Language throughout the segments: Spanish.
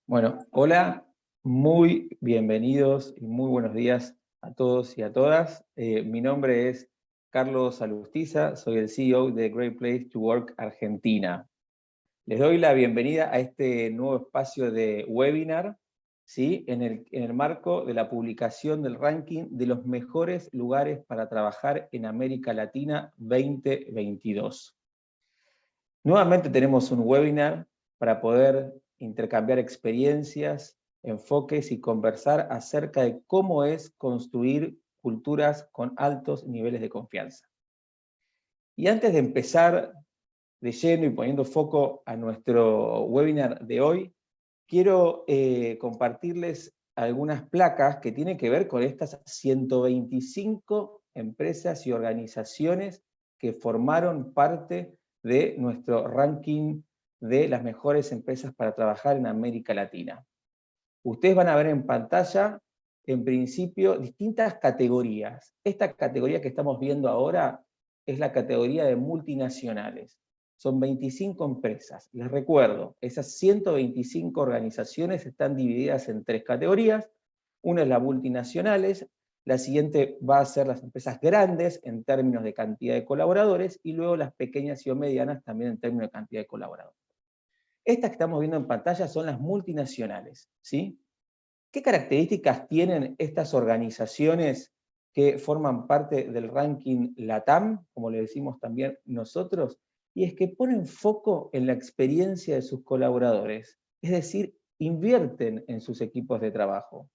Bueno, hola, muy bienvenidos y muy buenos días a todos y a todas. Mi nombre es Carlos Alustiza, soy el CEO de Great Place to Work Argentina. Les doy la bienvenida a este nuevo espacio de webinar, ¿sí? en el marco de la publicación del ranking de los mejores lugares para trabajar en América Latina 2022. Nuevamente tenemos un webinar para poder intercambiar experiencias, enfoques y conversar acerca de cómo es construir culturas con altos niveles de confianza. Y antes de empezar de lleno y poniendo foco a nuestro webinar de hoy, quiero compartirles algunas placas que tienen que ver con estas 125 empresas y organizaciones que formaron parte de nuestro ranking de las mejores empresas para trabajar en América Latina. Ustedes van a ver en pantalla, en principio, distintas categorías. Esta categoría que estamos viendo ahora es la categoría de multinacionales. Son 25 empresas. Les recuerdo, esas 125 organizaciones están divididas en 3 categorías. Una es las multinacionales, la siguiente va a ser las empresas grandes en términos de cantidad de colaboradores, y luego las pequeñas y o medianas también en términos de cantidad de colaboradores. Estas que estamos viendo en pantalla son las multinacionales, ¿sí? ¿Qué características tienen estas organizaciones que forman parte del ranking LATAM, como le decimos también nosotros? Y es que ponen foco en la experiencia de sus colaboradores, es decir, invierten en sus equipos de trabajo.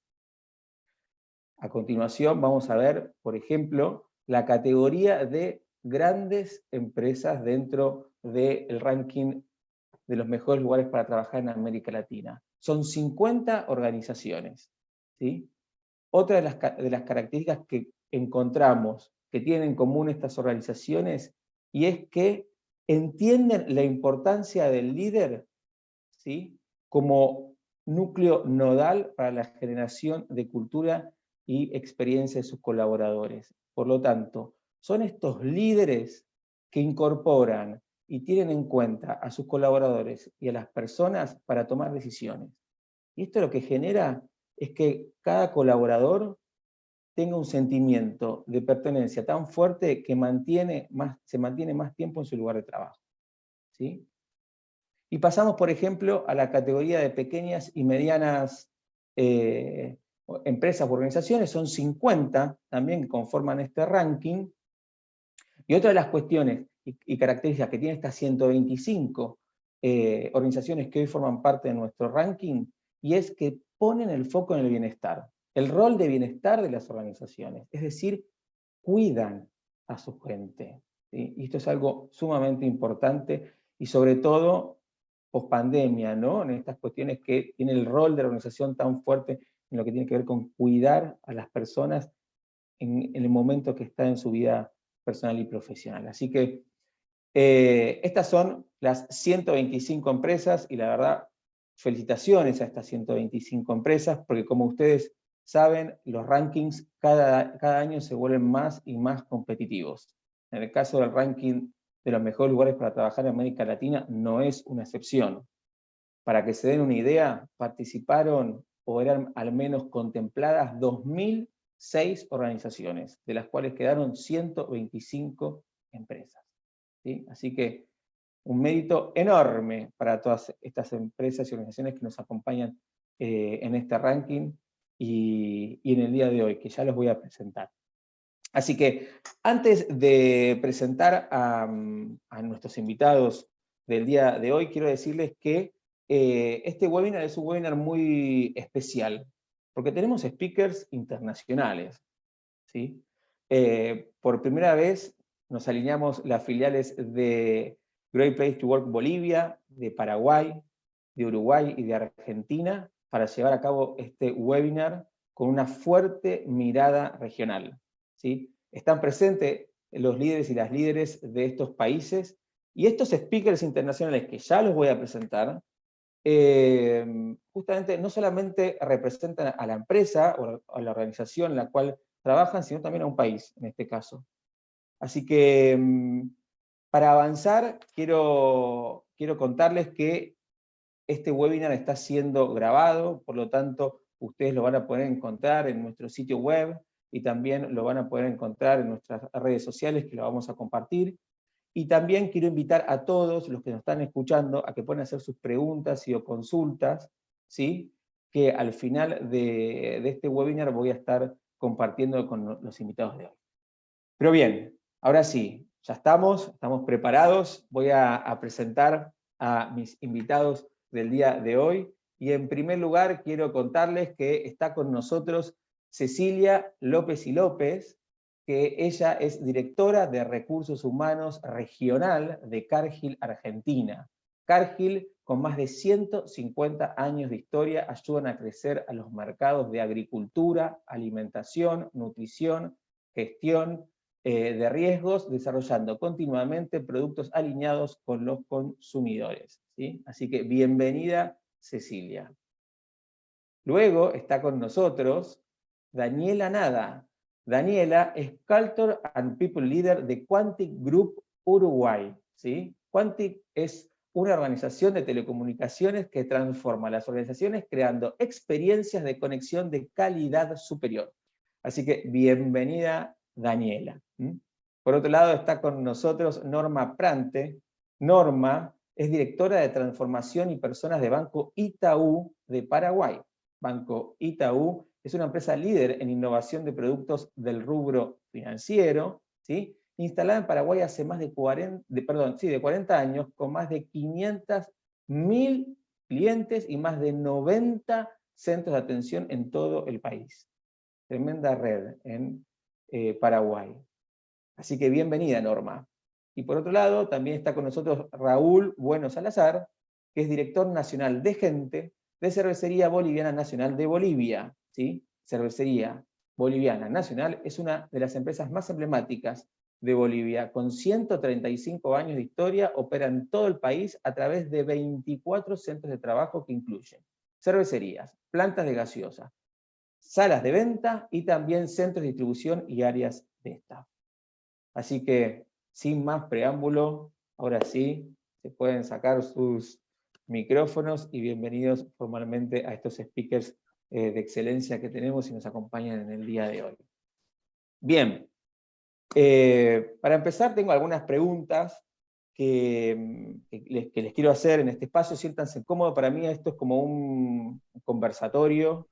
A continuación vamos a ver, por ejemplo, la categoría de grandes empresas dentro del ranking de los mejores lugares para trabajar en América Latina. Son 50 organizaciones, ¿sí? Otra de las características que encontramos que tienen en común estas organizaciones, y es que entienden la importancia del líder, ¿sí?, como núcleo nodal para la generación de cultura y experiencia de sus colaboradores. Por lo tanto, son estos líderes que incorporan y tienen en cuenta a sus colaboradores y a las personas para tomar decisiones. Y esto lo que genera es que cada colaborador tenga un sentimiento de pertenencia tan fuerte que se mantiene más tiempo en su lugar de trabajo, ¿sí? Y pasamos, por ejemplo, a la categoría de pequeñas y medianas empresas u organizaciones. Son 50 también que conforman este ranking. Y otra de las cuestiones y características que tienen estas 125 organizaciones que hoy forman parte de nuestro ranking, y es que ponen el foco en el bienestar, el rol de bienestar de las organizaciones, es decir, cuidan a su gente, ¿sí? Y esto es algo sumamente importante, y sobre todo pospandemia, ¿no? En estas cuestiones que tiene el rol de la organización tan fuerte en lo que tiene que ver con cuidar a las personas en el momento que está en su vida personal y profesional. Así que estas son las 125 empresas, y la verdad, felicitaciones a estas 125 empresas, porque como ustedes saben, los rankings cada año se vuelven más y más competitivos. En el caso del ranking de los mejores lugares para trabajar en América Latina, no es una excepción. Para que se den una idea, participaron o eran al menos contempladas 2006 organizaciones, de las cuales quedaron 125 empresas, ¿sí? Así que un mérito enorme para todas estas empresas y organizaciones que nos acompañan en este ranking y en el día de hoy, que ya los voy a presentar. Así que antes de presentar a nuestros invitados del día de hoy, quiero decirles que este webinar es un webinar muy especial, porque tenemos speakers internacionales, ¿sí? Por primera vez nos alineamos las filiales de Great Place to Work Bolivia, de Paraguay, de Uruguay y de Argentina para llevar a cabo este webinar con una fuerte mirada regional, ¿sí? Están presentes los líderes y las líderes de estos países, y estos speakers internacionales que ya los voy a presentar justamente no solamente representan a la empresa o a la organización en la cual trabajan, sino también a un país, en este caso. Así que, para avanzar, quiero contarles que este webinar está siendo grabado, por lo tanto, ustedes lo van a poder encontrar en nuestro sitio web y también lo van a poder encontrar en nuestras redes sociales, que lo vamos a compartir. Y también quiero invitar a todos los que nos están escuchando a que puedan hacer sus preguntas o consultas, ¿sí? Que al final de este webinar voy a estar compartiendo con los invitados de hoy. Pero bien, ahora sí, ya estamos preparados. Voy a presentar a mis invitados del día de hoy. Y en primer lugar quiero contarles que está con nosotros Cecilia López y López, que ella es directora de Recursos Humanos Regional de Cargill, Argentina. Cargill, con más de 150 años de historia, ayudan a crecer a los mercados de agricultura, alimentación, nutrición, gestión de riesgos, desarrollando continuamente productos alineados con los consumidores, ¿sí? Así que bienvenida, Cecilia. Luego está con nosotros Daniela Nada. Daniela es Culture and People Leader de Quantic Group Uruguay, ¿sí? Quantic es una organización de telecomunicaciones que transforma las organizaciones creando experiencias de conexión de calidad superior. Así que bienvenida, Daniela. Por otro lado está con nosotros Norma Prante. Norma es directora de Transformación y Personas de Banco Itaú de Paraguay. Banco Itaú es una empresa líder en innovación de productos del rubro financiero, ¿sí? Instalada en Paraguay hace más de 40 años, con más de 500.000 clientes y más de 90 centros de atención en todo el país. Tremenda red en Paraguay. Así que bienvenida, Norma. Y por otro lado, también está con nosotros Raúl Bueno Salazar, que es director nacional de gente de Cervecería Boliviana Nacional de Bolivia, ¿sí? Cervecería Boliviana Nacional es una de las empresas más emblemáticas de Bolivia, con 135 años de historia, opera en todo el país a través de 24 centros de trabajo que incluyen cervecerías, plantas de gaseosa, salas de venta y también centros de distribución y áreas de staff. Así que, sin más preámbulo, ahora sí, se pueden sacar sus micrófonos y bienvenidos formalmente a estos speakers de excelencia que tenemos y nos acompañan en el día de hoy. Bien, para empezar tengo algunas preguntas que les quiero hacer en este espacio. Siéntanse cómodos, para mí esto es como un conversatorio,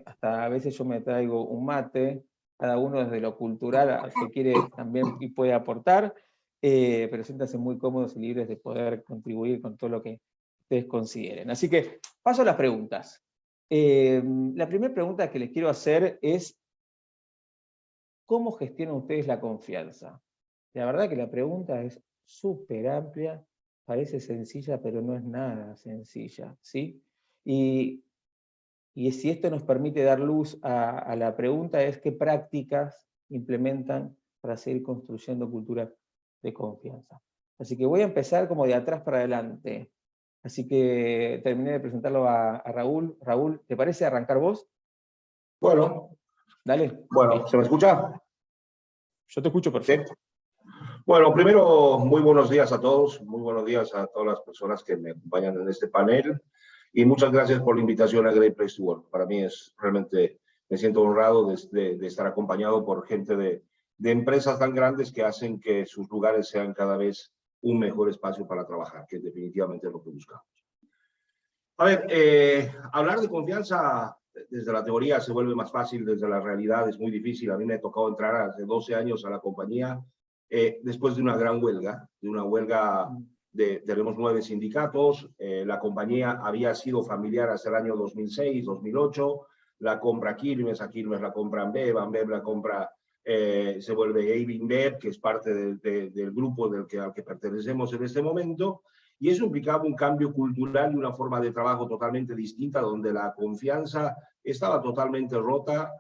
hasta a veces yo me traigo un mate, cada uno desde lo cultural al que quiere también y puede aportar, pero siéntanse muy cómodos y libres de poder contribuir con todo lo que ustedes consideren. Así que paso a las preguntas. La primera pregunta que les quiero hacer es, ¿cómo gestionan ustedes la confianza? La verdad que la pregunta es súper amplia, parece sencilla, pero no es nada sencilla, ¿sí? Y si esto nos permite dar luz a la pregunta es qué prácticas implementan para seguir construyendo cultura de confianza. Así que voy a empezar como de atrás para adelante. Así que terminé de presentarlo a Raúl. Raúl, ¿te parece arrancar vos? Bueno, dale. Bueno, ¿se me escucha? Yo te escucho perfecto. ¿Sí? Bueno, primero, muy buenos días a todos, muy buenos días a todas las personas que me acompañan en este panel y muchas gracias por la invitación a Great Place to Work. Para mí es realmente, me siento honrado de estar acompañado por gente de empresas tan grandes que hacen que sus lugares sean cada vez un mejor espacio para trabajar, que definitivamente es lo que buscamos. A ver, hablar de confianza desde la teoría se vuelve más fácil, desde la realidad es muy difícil. A mí me ha tocado entrar hace 12 años a la compañía después de una gran huelga, tenemos 9 sindicatos, la compañía había sido familiar hasta el año 2006, 2008, la compra Quilmes, a Quilmes la compra Ambev, Ambev la compra, se vuelve Einbev, que es parte del grupo al que pertenecemos en este momento. Y eso implicaba un cambio cultural y una forma de trabajo totalmente distinta, donde la confianza estaba totalmente rota.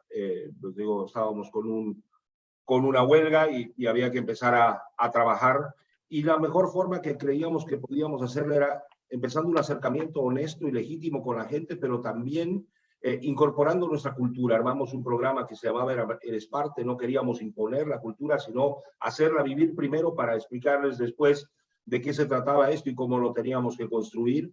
Pues digo, estábamos con una huelga y había que empezar a trabajar. Y la mejor forma que creíamos que podíamos hacerlo era empezando un acercamiento honesto y legítimo con la gente, pero también incorporando nuestra cultura. Armamos un programa que se llamaba Eres Parte, no queríamos imponer la cultura, sino hacerla vivir primero para explicarles después de qué se trataba esto y cómo lo teníamos que construir.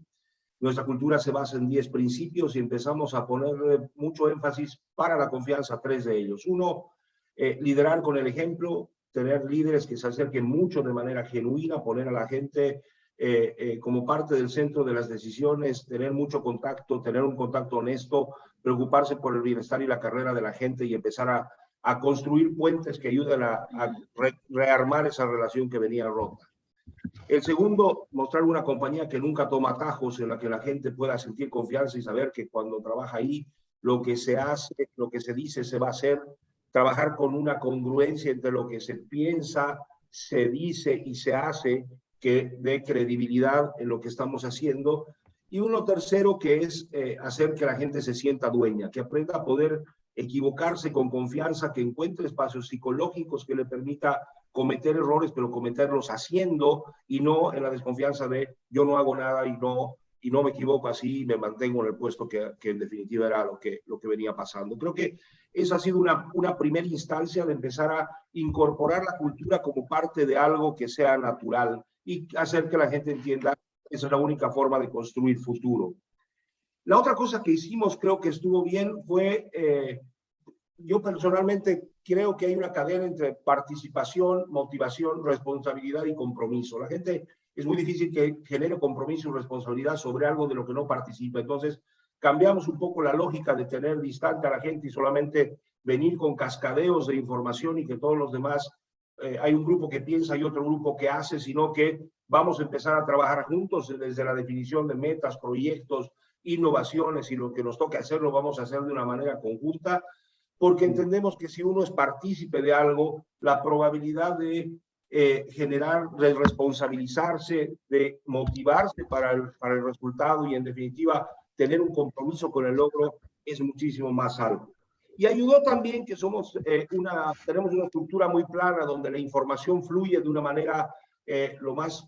Nuestra cultura se basa en 10 principios y empezamos a poner mucho énfasis para la confianza, 3 de ellos. Uno, liderar con el ejemplo, tener líderes que se acerquen mucho de manera genuina, poner a la gente como parte del centro de las decisiones, tener mucho contacto, tener un contacto honesto, preocuparse por el bienestar y la carrera de la gente y empezar a construir puentes que ayuden a rearmar esa relación que venía rota. El segundo, mostrar una compañía que nunca toma atajos, en la que la gente pueda sentir confianza y saber que cuando trabaja ahí, lo que se hace, lo que se dice, se va a hacer. Trabajar con una congruencia entre lo que se piensa, se dice y se hace, que dé credibilidad en lo que estamos haciendo. Y uno tercero, que es hacer que la gente se sienta dueña, que aprenda a poder equivocarse con confianza, que encuentre espacios psicológicos que le permita cometer errores, pero cometerlos haciendo y no en la desconfianza de yo no hago nada y no me equivoco así y me mantengo en el puesto que en definitiva era lo que venía pasando. Creo que esa ha sido una primera instancia de empezar a incorporar la cultura como parte de algo que sea natural y hacer que la gente entienda que esa es la única forma de construir futuro. La otra cosa que hicimos, creo que estuvo bien, fue, yo personalmente creo que hay una cadena entre participación, motivación, responsabilidad y compromiso. La gente es muy difícil que genere compromiso y responsabilidad sobre algo de lo que no participa. Entonces, cambiamos un poco la lógica de tener distante a la gente y solamente venir con cascadeos de información y que todos los demás, hay un grupo que piensa y otro grupo que hace, sino que vamos a empezar a trabajar juntos desde la definición de metas, proyectos, innovaciones, y lo que nos toque hacer lo vamos a hacer de una manera conjunta, porque entendemos que si uno es partícipe de algo, la probabilidad de generar, de responsabilizarse, de motivarse para el resultado y en definitiva tener un compromiso con el logro es muchísimo más alto. Y ayudó también que tenemos una estructura muy plana donde la información fluye de una manera lo más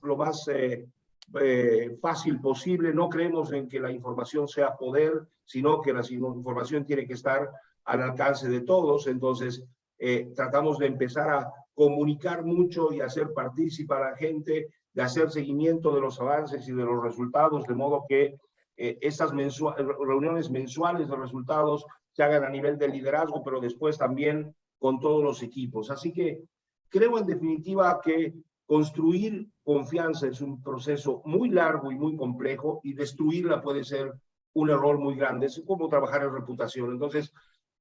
fácil posible. No creemos en que la información sea poder, sino que la información tiene que estar al alcance de todos. Entonces, tratamos de empezar a comunicar mucho y hacer partícipe a la gente, de hacer seguimiento de los avances y de los resultados, de modo que estas reuniones mensuales de resultados se hagan a nivel de liderazgo, pero después también con todos los equipos. Así que creo en definitiva que construir confianza es un proceso muy largo y muy complejo, y destruirla puede ser un error muy grande. Es como trabajar en reputación. Entonces,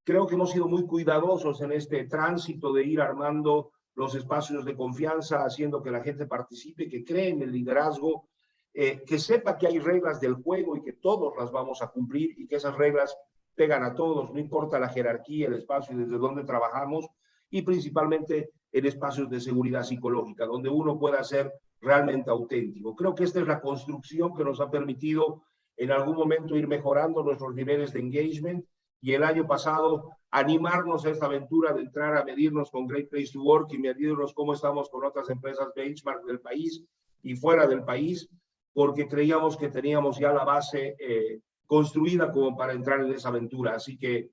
creo que hemos sido muy cuidadosos en este tránsito de ir armando los espacios de confianza, haciendo que la gente participe, que cree en el liderazgo, que sepa que hay reglas del juego y que todos las vamos a cumplir y que esas reglas pegan a todos, no importa la jerarquía, el espacio y desde dónde trabajamos, y principalmente en espacios de seguridad psicológica, donde uno pueda ser realmente auténtico. Creo que esta es la construcción que nos ha permitido en algún momento ir mejorando nuestros niveles de engagement, y el año pasado animarnos a esta aventura de entrar a medirnos con Great Place to Work y medirnos cómo estamos con otras empresas benchmark del país y fuera del país, porque creíamos que teníamos ya la base construida como para entrar en esa aventura. Así que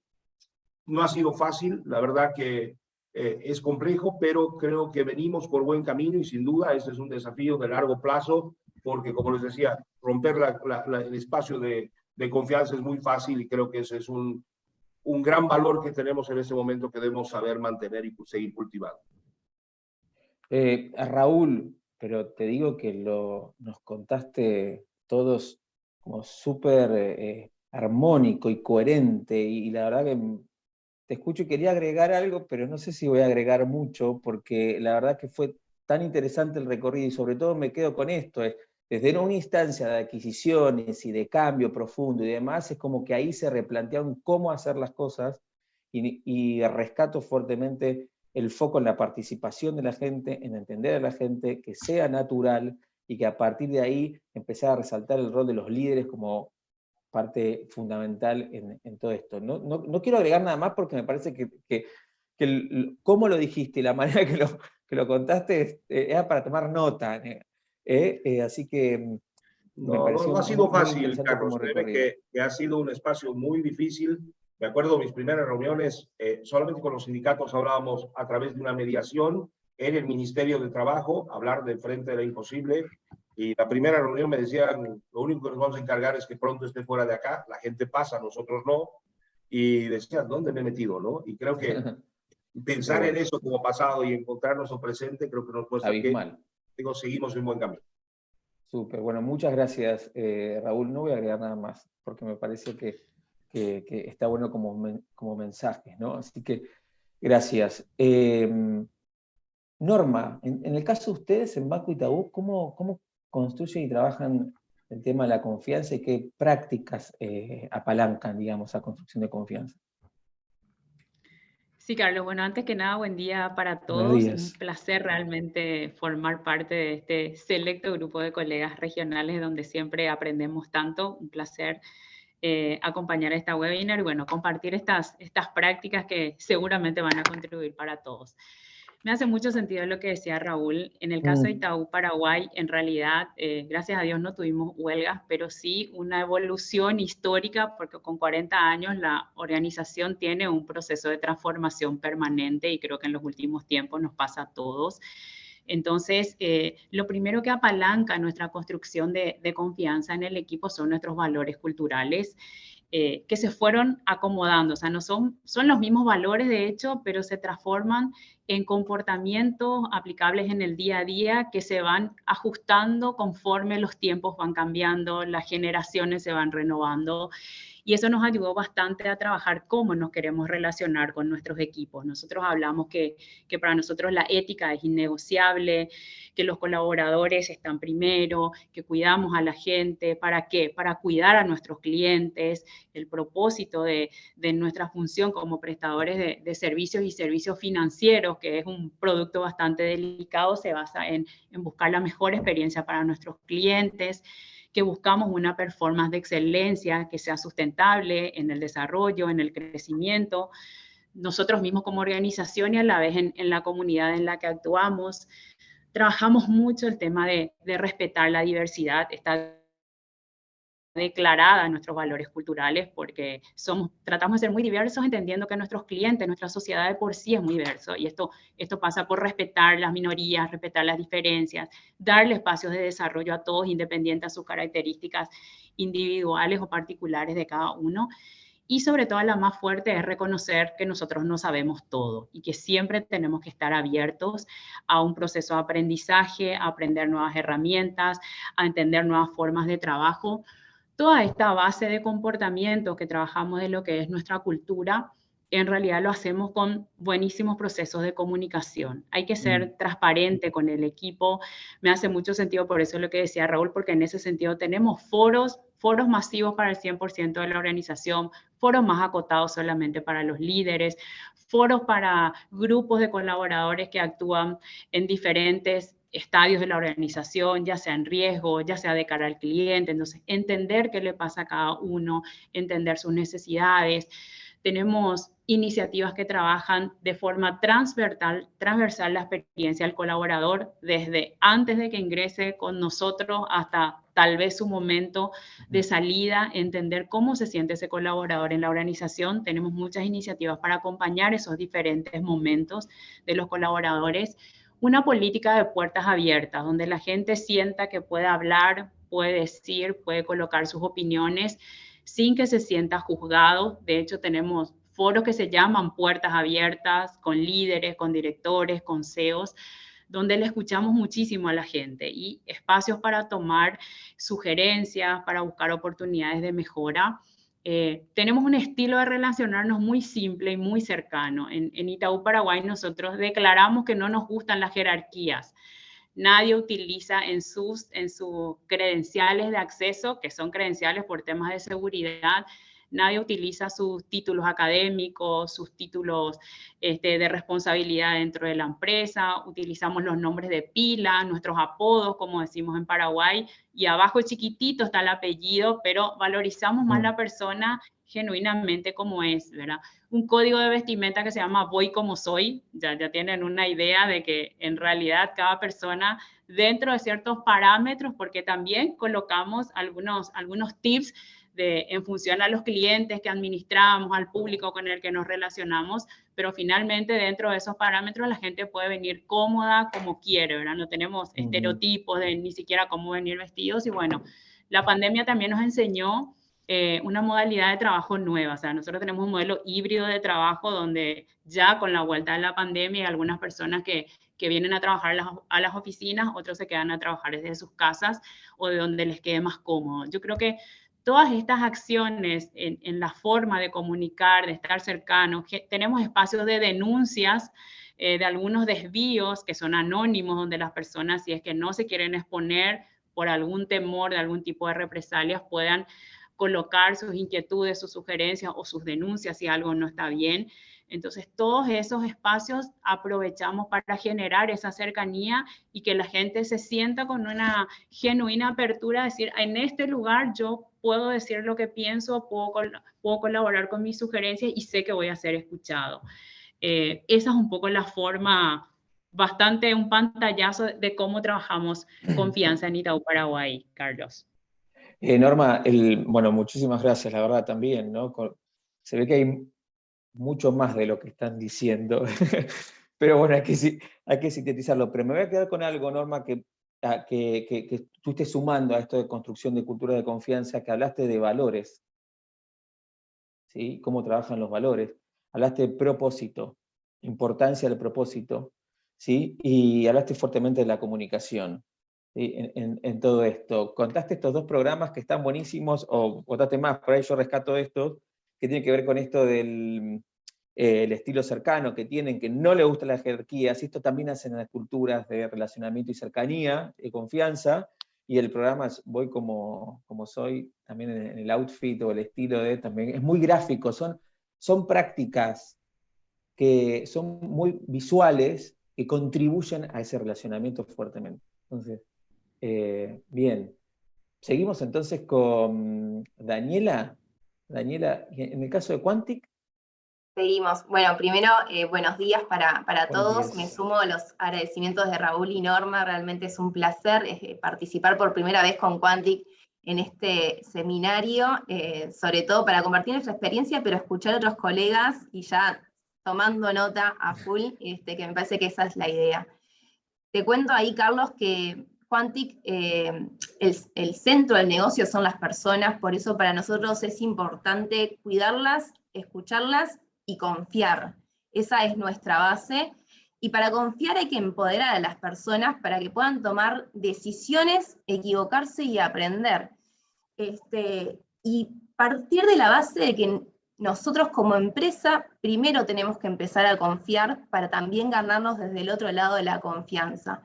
no ha sido fácil, la verdad que es complejo, pero creo que venimos por buen camino y sin duda este es un desafío de largo plazo, porque como les decía, romper el espacio de confianza es muy fácil, y creo que ese es un gran valor que tenemos en este momento que debemos saber mantener y seguir cultivando. Raúl, pero te digo que nos contaste todos como súper armónico y coherente, y la verdad que te escucho y quería agregar algo, pero no sé si voy a agregar mucho, porque la verdad que fue tan interesante el recorrido, y sobre todo me quedo con esto, desde una instancia de adquisiciones y de cambio profundo y demás, es como que ahí se replantearon cómo hacer las cosas, y rescato fuertemente el foco en la participación de la gente, en entender a la gente, que sea natural, y que a partir de ahí empezar a resaltar el rol de los líderes como parte fundamental en todo esto. No quiero agregar nada más, porque me parece que cómo lo dijiste y la manera que lo contaste era para tomar nota. Así que Me No, no, pareció no ha sido muy fácil, interesante Carlos. como Créeme recorrido. que ha sido un espacio muy difícil. Me acuerdo mis primeras reuniones, solamente con los sindicatos hablábamos a través de una mediación en el Ministerio de Trabajo, hablar de frente era imposible. Y la primera reunión me decían, lo único que nos vamos a encargar es que pronto esté fuera de acá, la gente pasa, nosotros no. Y decían, ¿dónde me he metido? ¿No? Y creo que Pero pensar en bueno, eso como pasado y encontrarnos o presente, creo que nos muestra que abismal. digo, seguimos en buen camino. Súper. Bueno, muchas gracias, Raúl. No voy a agregar nada más, porque me parece que está bueno como mensajes, ¿no? Así que gracias. Norma, en el caso de ustedes en Banco Itaú, ¿cómo construyen y trabajan el tema de la confianza y qué prácticas apalancan, digamos, esa construcción de confianza? Sí, Carlos, bueno, antes que nada, buen día para Buenos todos. Un días. placer realmente formar parte de este selecto grupo de colegas regionales donde siempre aprendemos tanto. Un placer acompañar esta webinar y bueno, compartir estas prácticas que seguramente van a contribuir para todos. Me hace mucho sentido lo que decía Raúl. En el caso de Itaú Paraguay, en realidad, gracias a Dios no tuvimos huelgas, pero sí una evolución histórica, porque con 40 años la organización tiene un proceso de transformación permanente y creo que en los últimos tiempos nos pasa a todos. Entonces, lo primero que apalanca nuestra construcción de confianza en el equipo son nuestros valores culturales. Que se fueron acomodando, o sea, no son los mismos valores de hecho, pero se transforman en comportamientos aplicables en el día a día que se van ajustando conforme los tiempos van cambiando, las generaciones se van renovando. Y eso nos ayudó bastante a trabajar cómo nos queremos relacionar con nuestros equipos. Nosotros hablamos que para nosotros la ética es innegociable, que los colaboradores están primero, que cuidamos a la gente. ¿Para qué? Para cuidar a nuestros clientes. El propósito de nuestra función como prestadores de servicios y servicios financieros, que es un producto bastante delicado, se basa en buscar la mejor experiencia para nuestros clientes, que buscamos una performance de excelencia que sea sustentable en el desarrollo, en el crecimiento, nosotros mismos como organización y a la vez en la comunidad en la que actuamos. Trabajamos mucho el tema de respetar la diversidad, está declarada en nuestros valores culturales porque tratamos de ser muy diversos entendiendo que nuestros clientes, nuestra sociedad de por sí es muy diverso y esto pasa por respetar las minorías, respetar las diferencias, darle espacios de desarrollo a todos independiente a sus características individuales o particulares de cada uno. Y sobre todo la más fuerte es reconocer que nosotros no sabemos todo y que siempre tenemos que estar abiertos a un proceso de aprendizaje, a aprender nuevas herramientas, a entender nuevas formas de trabajo. Toda esta base de comportamiento que trabajamos de lo que es nuestra cultura, en realidad lo hacemos con buenísimos procesos de comunicación. Hay que ser transparente con el equipo. Me hace mucho sentido por eso lo que decía Raúl, porque en ese sentido tenemos foros masivos para el 100% de la organización, foros más acotados solamente para los líderes, foros para grupos de colaboradores que actúan en diferentes estadios de la organización, ya sea en riesgo, ya sea de cara al cliente. Entonces, entender qué le pasa a cada uno, entender sus necesidades. Tenemos iniciativas que trabajan de forma transversal la experiencia del colaborador desde antes de que ingrese con nosotros hasta tal vez su momento de salida, entender cómo se siente ese colaborador en la organización. Tenemos muchas iniciativas para acompañar esos diferentes momentos de los colaboradores. Una política de puertas abiertas, donde la gente sienta que puede hablar, puede decir, puede colocar sus opiniones sin que se sienta juzgado. De hecho, tenemos foros que se llaman puertas abiertas con líderes, con directores, con CEOs, donde le escuchamos muchísimo a la gente y espacios para tomar sugerencias, para buscar oportunidades de mejora. Tenemos un estilo de relacionarnos muy simple y muy cercano. En Itaú Paraguay nosotros declaramos que no nos gustan las jerarquías. Nadie utiliza en sus credenciales de acceso, que son credenciales por temas de seguridad, nadie utiliza sus títulos académicos, sus títulos de responsabilidad dentro de la empresa, utilizamos los nombres de pila, nuestros apodos, como decimos en Paraguay, y abajo chiquitito está el apellido, pero valorizamos más la persona genuinamente como es, ¿verdad? Un código de vestimenta que se llama Voy como soy, ya tienen una idea de que en realidad cada persona dentro de ciertos parámetros, porque también colocamos algunos tips en función a los clientes que administramos, al público con el que nos relacionamos, pero finalmente dentro de esos parámetros la gente puede venir cómoda como quiere, ¿verdad? No tenemos estereotipos de ni siquiera cómo venir vestidos y bueno, la pandemia también nos enseñó una modalidad de trabajo nueva, o sea, nosotros tenemos un modelo híbrido de trabajo donde ya con la vuelta de la pandemia hay algunas personas que vienen a trabajar a las oficinas, otros se quedan a trabajar desde sus casas o de donde les quede más cómodo. Yo creo que todas estas acciones en la forma de comunicar, de estar cercanos, tenemos espacios de denuncias de algunos desvíos que son anónimos, donde las personas, si es que no se quieren exponer por algún temor de algún tipo de represalias, puedan colocar sus inquietudes, sus sugerencias o sus denuncias si algo no está bien. Entonces, todos esos espacios aprovechamos para generar esa cercanía y que la gente se sienta con una genuina apertura a decir, en este lugar yo puedo decir lo que pienso, puedo colaborar con mis sugerencias y sé que voy a ser escuchado. Esa es un poco la forma, bastante un pantallazo de cómo trabajamos confianza en Itaú Paraguay, Carlos. Norma, bueno, muchísimas gracias, la verdad también, ¿no? Se ve que hay mucho más de lo que están diciendo, pero bueno, hay que sintetizarlo. Pero me voy a quedar con algo, Norma, que tú estés sumando a esto de construcción de cultura de confianza, que hablaste de valores, ¿sí? Cómo trabajan los valores. Hablaste de propósito, importancia del propósito, ¿sí? Y hablaste fuertemente de la comunicación. ¿Sí? En todo esto. Contaste estos dos programas que están buenísimos, o contaste más, por ahí yo rescato esto, que tiene que ver con esto del el estilo cercano que tienen, que no le gustan las jerarquías, y esto también hacen en las culturas de relacionamiento y cercanía, y confianza, y el programa es Voy como soy, también en el outfit o el estilo también es muy gráfico, son prácticas que son muy visuales, que contribuyen a ese relacionamiento fuertemente. Entonces, bien. Seguimos entonces con Daniela. Daniela, en el caso de Quantic. Seguimos. Bueno, primero, buenos días para todos. Días. Me sumo a los agradecimientos de Raúl y Norma. Realmente es un placer participar por primera vez con Quantic en este seminario, sobre todo para compartir nuestra experiencia, pero escuchar a otros colegas y ya tomando nota a full, que me parece que esa es la idea. Te cuento ahí, Carlos, que Quantic, el centro del negocio son las personas, por eso para nosotros es importante cuidarlas, escucharlas y confiar. Esa es nuestra base. Y para confiar hay que empoderar a las personas para que puedan tomar decisiones, equivocarse y aprender. Y partir de la base de que nosotros como empresa primero tenemos que empezar a confiar para también ganarnos desde el otro lado de la confianza.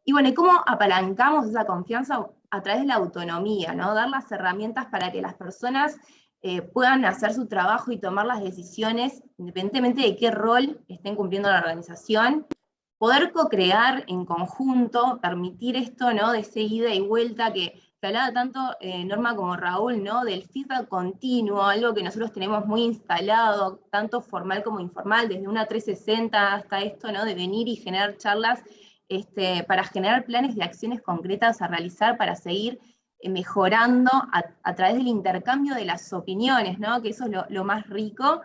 Y bueno, ¿y cómo apalancamos esa confianza? A través de la autonomía, ¿no? Dar las herramientas para que las personas puedan hacer su trabajo y tomar las decisiones, independientemente de qué rol estén cumpliendo la organización, poder co-crear en conjunto, permitir esto, ¿no? De esa ida y vuelta que hablaba tanto Norma como Raúl, ¿no? Del feedback continuo, algo que nosotros tenemos muy instalado, tanto formal como informal, desde una 360 hasta esto, ¿no? De venir y generar charlas para generar planes de acciones concretas a realizar para seguir mejorando a través del intercambio de las opiniones, ¿no? Que eso es lo más rico.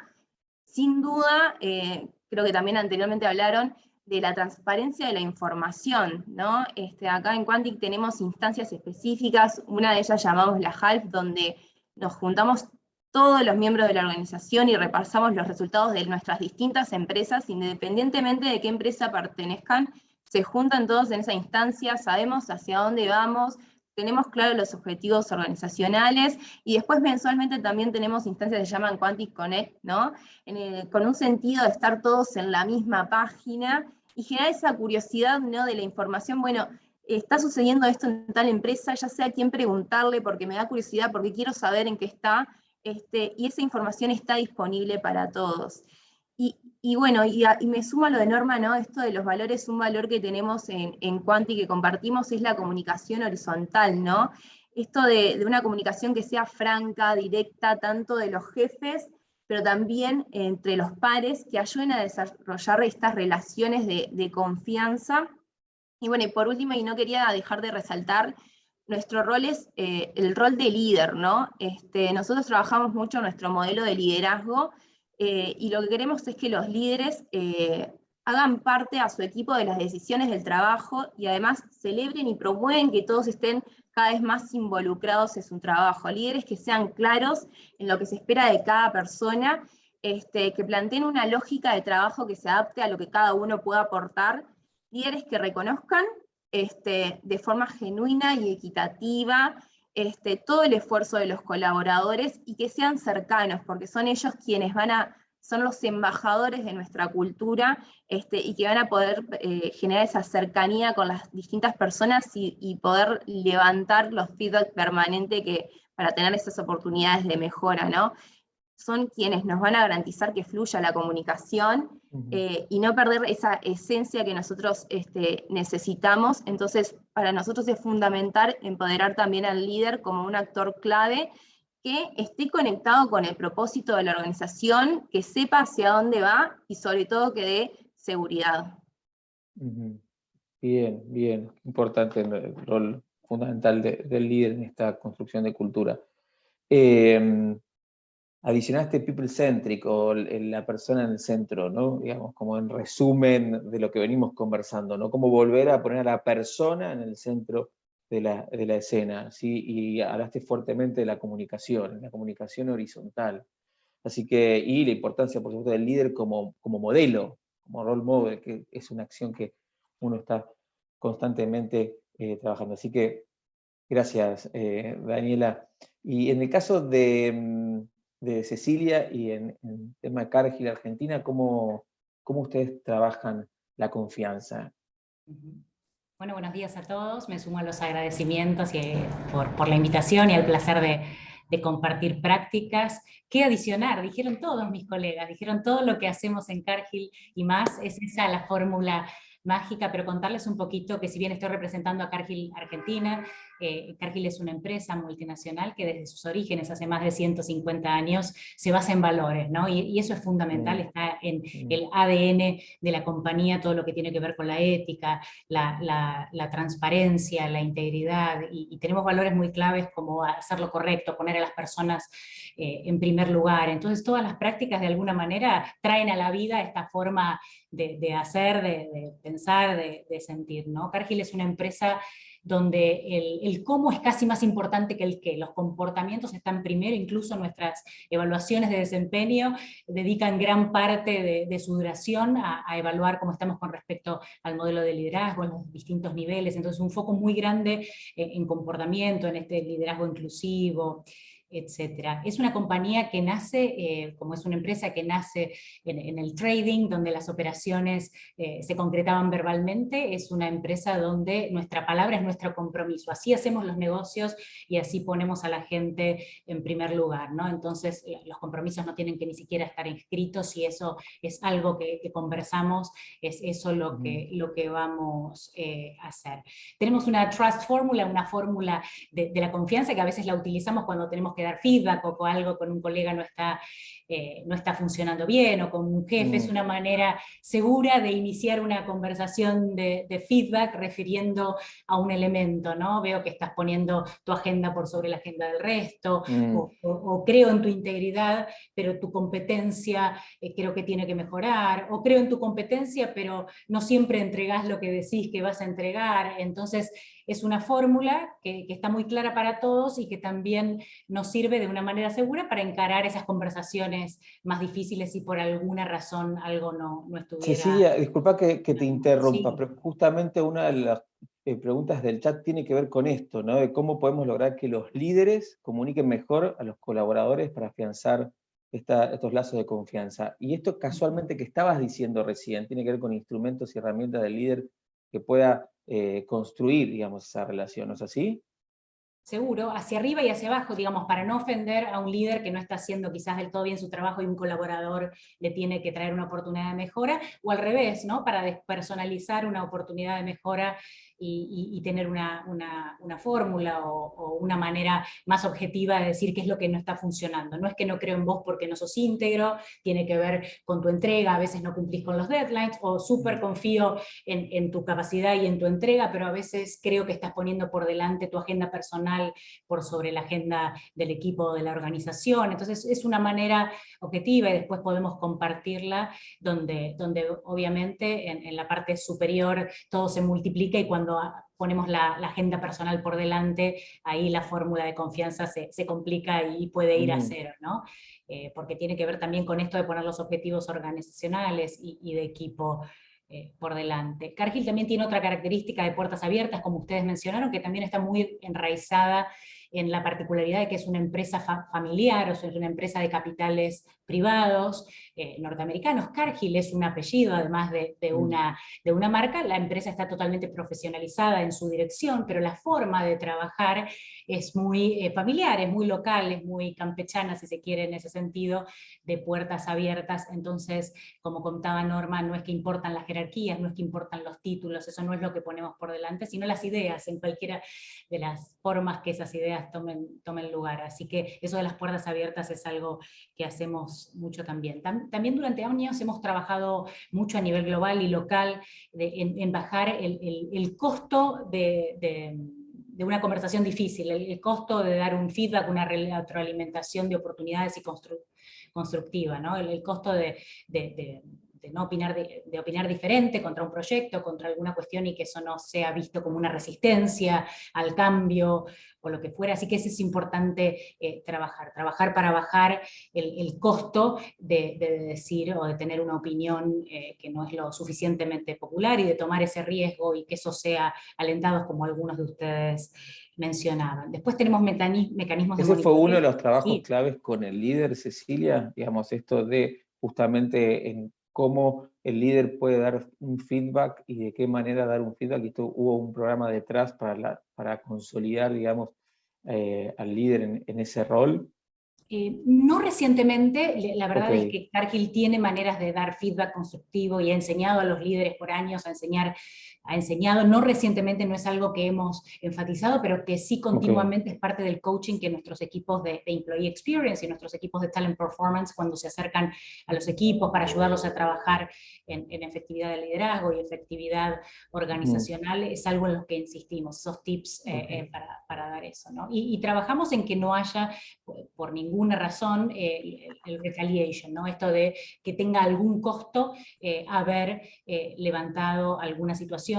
Sin duda, creo que también anteriormente hablaron de la transparencia de la información, ¿no? Acá en Quantic tenemos instancias específicas, una de ellas llamamos la HALF, donde nos juntamos todos los miembros de la organización y repasamos los resultados de nuestras distintas empresas, independientemente de qué empresa pertenezcan, se juntan todos en esa instancia, sabemos hacia dónde vamos, tenemos claros los objetivos organizacionales, y después mensualmente también tenemos instancias que se llaman Quantic Connect, ¿no? Con un sentido de estar todos en la misma página, y generar esa curiosidad, ¿no? De la información, bueno, está sucediendo esto en tal empresa, ya sé a quién preguntarle, porque me da curiosidad, porque quiero saber en qué está, y esa información está disponible para todos. Y bueno, y me sumo a lo de Norma, ¿no? Esto de los valores, un valor que tenemos en Quantic que compartimos es la comunicación horizontal, ¿no? esto de una comunicación que sea franca, directa, tanto de los jefes, pero también entre los pares, que ayuden a desarrollar estas relaciones de confianza. Y bueno, y por último, y no quería dejar de resaltar, nuestro rol es el rol de líder, ¿no? Nosotros trabajamos mucho nuestro modelo de liderazgo, y lo que queremos es que los líderes hagan parte a su equipo de las decisiones del trabajo, y además celebren y promueven que todos estén cada vez más involucrados en su trabajo. Líderes que sean claros en lo que se espera de cada persona, que planteen una lógica de trabajo que se adapte a lo que cada uno pueda aportar, líderes que reconozcan de forma genuina y equitativa todo el esfuerzo de los colaboradores, y que sean cercanos, porque son ellos quienes son los embajadores de nuestra cultura, y que van a poder generar esa cercanía con las distintas personas y poder levantar los feedback permanentes para tener esas oportunidades de mejora, ¿no? Son quienes nos van a garantizar que fluya la comunicación, y no perder esa esencia que nosotros necesitamos. Entonces, para nosotros es fundamental empoderar también al líder como un actor clave, que esté conectado con el propósito de la organización, que sepa hacia dónde va, y sobre todo que dé seguridad. Bien, bien. Importante el rol fundamental del líder en esta construcción de cultura. Adicionaste people-centric, o la persona en el centro, ¿no? Digamos, como en resumen de lo que venimos conversando, ¿no? Cómo volver a poner a la persona en el centro de la escena, ¿sí? Y hablaste fuertemente de la comunicación horizontal. Así que, y la importancia, por supuesto, del líder como modelo, como role model, que es una acción que uno está constantemente trabajando. Así que, gracias, Daniela. Y en el caso de Cecilia, y en el tema de Cargill Argentina, ¿cómo ustedes trabajan la confianza? Bueno, buenos días a todos. Me sumo a los agradecimientos por la invitación y al placer de compartir prácticas. ¿Qué adicionar? Dijeron todos mis colegas, dijeron todo lo que hacemos en Cargill y más. Es esa la fórmula mágica, pero contarles un poquito que si bien estoy representando a Cargill Argentina, Cargill es una empresa multinacional que desde sus orígenes, hace más de 150 años, se basa en valores, ¿no? Y eso es fundamental, está en el ADN de la compañía, todo lo que tiene que ver con la ética, la transparencia, la integridad, y tenemos valores muy claves como hacer lo correcto, poner a las personas en primer lugar. Entonces todas las prácticas de alguna manera traen a la vida esta forma de hacer, de pensar, de sentir, ¿no? Cargill es una empresa donde el cómo es casi más importante que el qué. Los comportamientos están primero, incluso nuestras evaluaciones de desempeño dedican gran parte de su duración a evaluar cómo estamos con respecto al modelo de liderazgo en los distintos niveles. Entonces un foco muy grande en comportamiento, en este liderazgo inclusivo, etcétera. Es una compañía que nace, como es una empresa que nace en el trading, donde las operaciones se concretaban verbalmente. Es una empresa donde nuestra palabra es nuestro compromiso. Así hacemos los negocios y así ponemos a la gente en primer lugar, ¿no? Entonces los compromisos no tienen que ni siquiera estar escritos, y eso es algo que conversamos, es eso lo que vamos a hacer. Tenemos una trust fórmula, una fórmula de la confianza, que a veces la utilizamos cuando tenemos que dar feedback o con algo con un colega no está funcionando bien, o con un jefe. Es una manera segura de iniciar una conversación de feedback refiriendo a un elemento, ¿no? Veo que estás poniendo tu agenda por sobre la agenda del resto, o creo en tu integridad, pero tu competencia creo que tiene que mejorar, o creo en tu competencia, pero no siempre entregás lo que decís que vas a entregar. Entonces es una fórmula que está muy clara para todos, y que también nos sirve de una manera segura para encarar esas conversaciones más difíciles si por alguna razón algo no estuviera... Cecilia, disculpa que te interrumpa, Sí. pero justamente una de las preguntas del chat tiene que ver con esto, ¿no? De cómo podemos lograr que los líderes comuniquen mejor a los colaboradores para afianzar estos lazos de confianza. Y esto casualmente que estabas diciendo recién tiene que ver con instrumentos y herramientas del líder que pueda construir, digamos, esa relación, ¿no es así? Seguro, hacia arriba y hacia abajo, digamos, para no ofender a un líder que no está haciendo quizás del todo bien su trabajo y un colaborador le tiene que traer una oportunidad de mejora, o al revés, ¿no? Para despersonalizar una oportunidad de mejora y tener una fórmula o una manera más objetiva de decir qué es lo que no está funcionando. No es que no creo en vos porque no sos íntegro, tiene que ver con tu entrega, a veces no cumplís con los deadlines, o súper confío en tu capacidad y en tu entrega, pero a veces creo que estás poniendo por delante tu agenda personal por sobre la agenda del equipo o de la organización. Entonces es una manera objetiva y después podemos compartirla donde obviamente en la parte superior todo se multiplica y cuando ponemos la agenda personal por delante, ahí la fórmula de confianza se complica y puede ir a cero, ¿no? Porque tiene que ver también con esto de poner los objetivos organizacionales y de equipo por delante. Cargill también tiene otra característica de puertas abiertas, como ustedes mencionaron, que también está muy enraizada en la particularidad de que es una empresa familiar, o sea, es una empresa de capitales privados norteamericanos. Cargill es un apellido, además de una marca. La empresa está totalmente profesionalizada en su dirección, pero la forma de trabajar es muy familiar, es muy local, es muy campechana, si se quiere, en ese sentido, de puertas abiertas. Entonces, como contaba Norma, no es que importan las jerarquías, no es que importan los títulos, eso no es lo que ponemos por delante, sino las ideas, en cualquiera de las formas que esas ideas tomen lugar. Así que eso de las puertas abiertas es algo que hacemos mucho también. También durante años hemos trabajado mucho a nivel global y local en bajar el costo de una conversación difícil, el costo de dar un feedback, una retroalimentación de oportunidades y constructiva, ¿no? El costo de no opinar, de opinar diferente contra un proyecto, contra alguna cuestión, y que eso no sea visto como una resistencia al cambio o lo que fuera. Así que eso es importante trabajar para bajar el costo de decir o de tener una opinión que no es lo suficientemente popular, y de tomar ese riesgo y que eso sea alentado, como algunos de ustedes mencionaban. Después tenemos mecanismos de Ese fue uno de monitoreo. los trabajos Sí. claves con el líder, Cecilia, digamos, esto de justamente en cómo el líder puede dar un feedback y de qué manera dar un feedback. Y esto, hubo un programa detrás para consolidar, digamos, al líder en ese rol. No recientemente, la verdad es Ok. que Cargill tiene maneras de dar feedback constructivo y ha enseñado a los líderes por años, ha enseñado, no recientemente, no es algo que hemos enfatizado, pero que sí continuamente es parte del coaching que nuestros equipos de Employee Experience y nuestros equipos de Talent Performance, cuando se acercan a los equipos para ayudarlos a trabajar en efectividad de liderazgo y efectividad organizacional, es algo en lo que insistimos, esos tips para dar eso, ¿no? Y trabajamos en que no haya, por ninguna razón, el retaliation, ¿no? Esto de que tenga algún costo haber levantado alguna situación,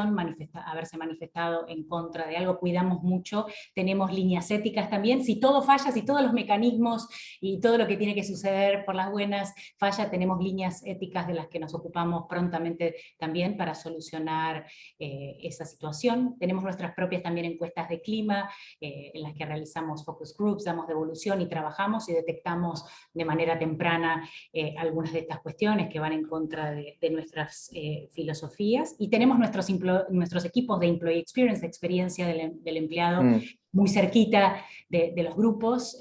haberse manifestado en contra de algo. Cuidamos mucho, tenemos líneas éticas también. Si todo falla, si todos los mecanismos y todo lo que tiene que suceder por las buenas falla, tenemos líneas éticas de las que nos ocupamos prontamente también para solucionar esa situación. Tenemos nuestras propias también encuestas de clima, en las que realizamos focus groups, damos devolución y trabajamos y detectamos de manera temprana algunas de estas cuestiones que van en contra de nuestras filosofías. Y tenemos nuestros equipos de Employee Experience, de experiencia del empleado, muy cerquita de los grupos,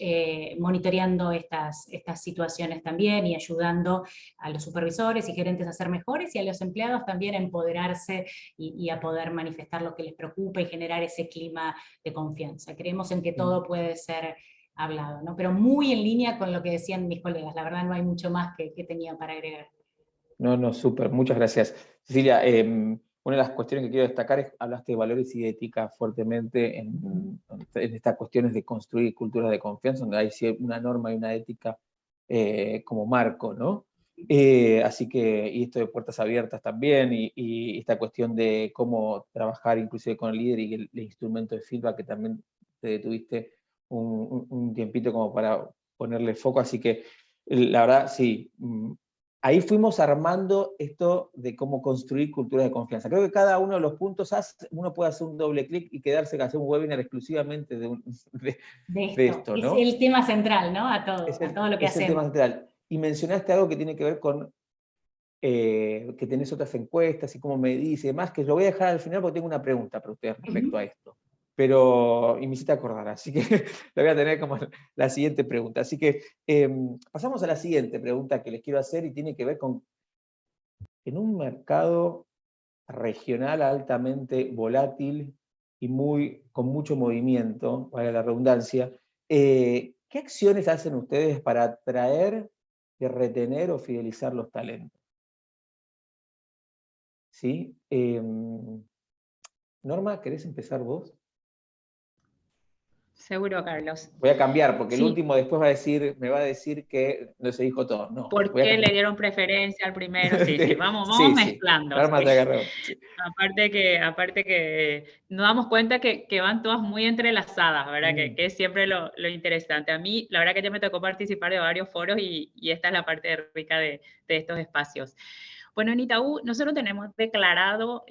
monitoreando estas situaciones también y ayudando a los supervisores y gerentes a ser mejores, y a los empleados también a empoderarse y a poder manifestar lo que les preocupa y generar ese clima de confianza. Creemos en que todo puede ser hablado, ¿no? Pero muy en línea con lo que decían mis colegas. La verdad no hay mucho más que tenía para agregar. No, súper, muchas gracias. Cecilia, una de las cuestiones que quiero destacar es, hablaste de valores y de ética fuertemente en estas cuestiones de construir culturas de confianza, donde hay una norma y una ética como marco, ¿no? Así que, y esto de puertas abiertas también, y esta cuestión de cómo trabajar inclusive con el líder y el instrumento de feedback, que también te detuviste un tiempito como para ponerle foco, así que la verdad, sí, ahí fuimos armando esto de cómo construir culturas de confianza. Creo que cada uno de los puntos, uno puede hacer un doble clic y quedarse a hacer un webinar exclusivamente de esto, ¿no? Es el tema central, ¿no? A todo lo que es hacemos. El tema central. Y mencionaste algo que tiene que ver con que tenés otras encuestas y cómo medís y demás, que lo voy a dejar al final porque tengo una pregunta para ustedes respecto a esto. Y me hiciste acordar, así que lo voy a tener como la siguiente pregunta. Así que pasamos a la siguiente pregunta que les quiero hacer, y tiene que ver con, en un mercado regional altamente volátil y con mucho movimiento, vale la redundancia. ¿Qué acciones hacen ustedes para atraer y retener o fidelizar los talentos? ¿Sí? Norma, ¿querés empezar vos? Seguro, Carlos. Voy a cambiar, porque el Sí. último después me va a decir que no se dijo todo. No, ¿Por voy a qué le cambiar. dieron preferencia al primero? Sí, sí, vamos Sí, sí. mezclando. Norma Sí. te agarró. Sí. Aparte que nos damos cuenta que van todas muy entrelazadas, ¿verdad? Que es siempre lo interesante. A mí, la verdad que ya me tocó participar de varios foros y esta es la parte rica de estos espacios. Bueno, en Itaú nosotros tenemos declarado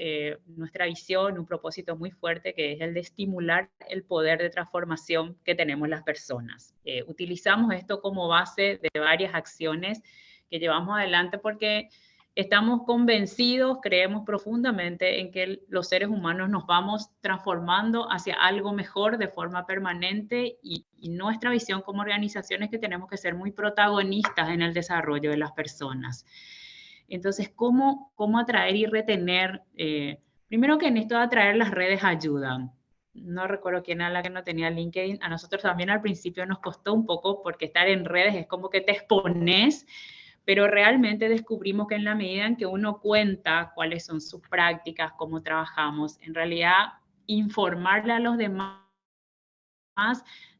nuestra visión, un propósito muy fuerte que es el de estimular el poder de transformación que tenemos las personas. Utilizamos esto como base de varias acciones que llevamos adelante porque estamos convencidos, creemos profundamente en que los seres humanos nos vamos transformando hacia algo mejor de forma permanente y nuestra visión como organización es que tenemos que ser muy protagonistas en el desarrollo de las personas. Entonces, ¿cómo atraer y retener? Primero que en esto de atraer las redes ayudan. No recuerdo quién era la que no tenía LinkedIn. A nosotros también al principio nos costó un poco porque estar en redes es como que te expones, pero realmente descubrimos que en la medida en que uno cuenta cuáles son sus prácticas, cómo trabajamos, en realidad informarle a los demás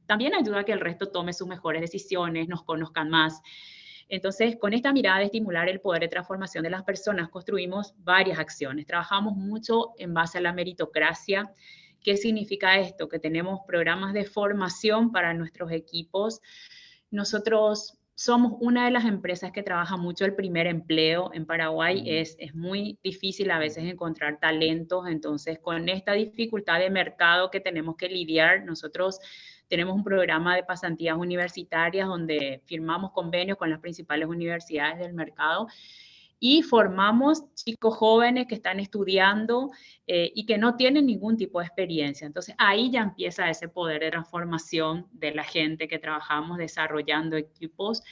también ayuda a que el resto tome sus mejores decisiones, nos conozcan más. Entonces, con esta mirada de estimular el poder de transformación de las personas, construimos varias acciones. Trabajamos mucho en base a la meritocracia. ¿Qué significa esto? Que tenemos programas de formación para nuestros equipos. Nosotros somos una de las empresas que trabaja mucho el primer empleo. En Paraguay es muy difícil a veces encontrar talentos, entonces con esta dificultad de mercado que tenemos que lidiar, nosotros tenemos un programa de pasantías universitarias donde firmamos convenios con las principales universidades del mercado y formamos chicos jóvenes que están estudiando y que no tienen ningún tipo de experiencia. Entonces ahí ya empieza ese poder de transformación de la gente que trabajamos desarrollando equipos.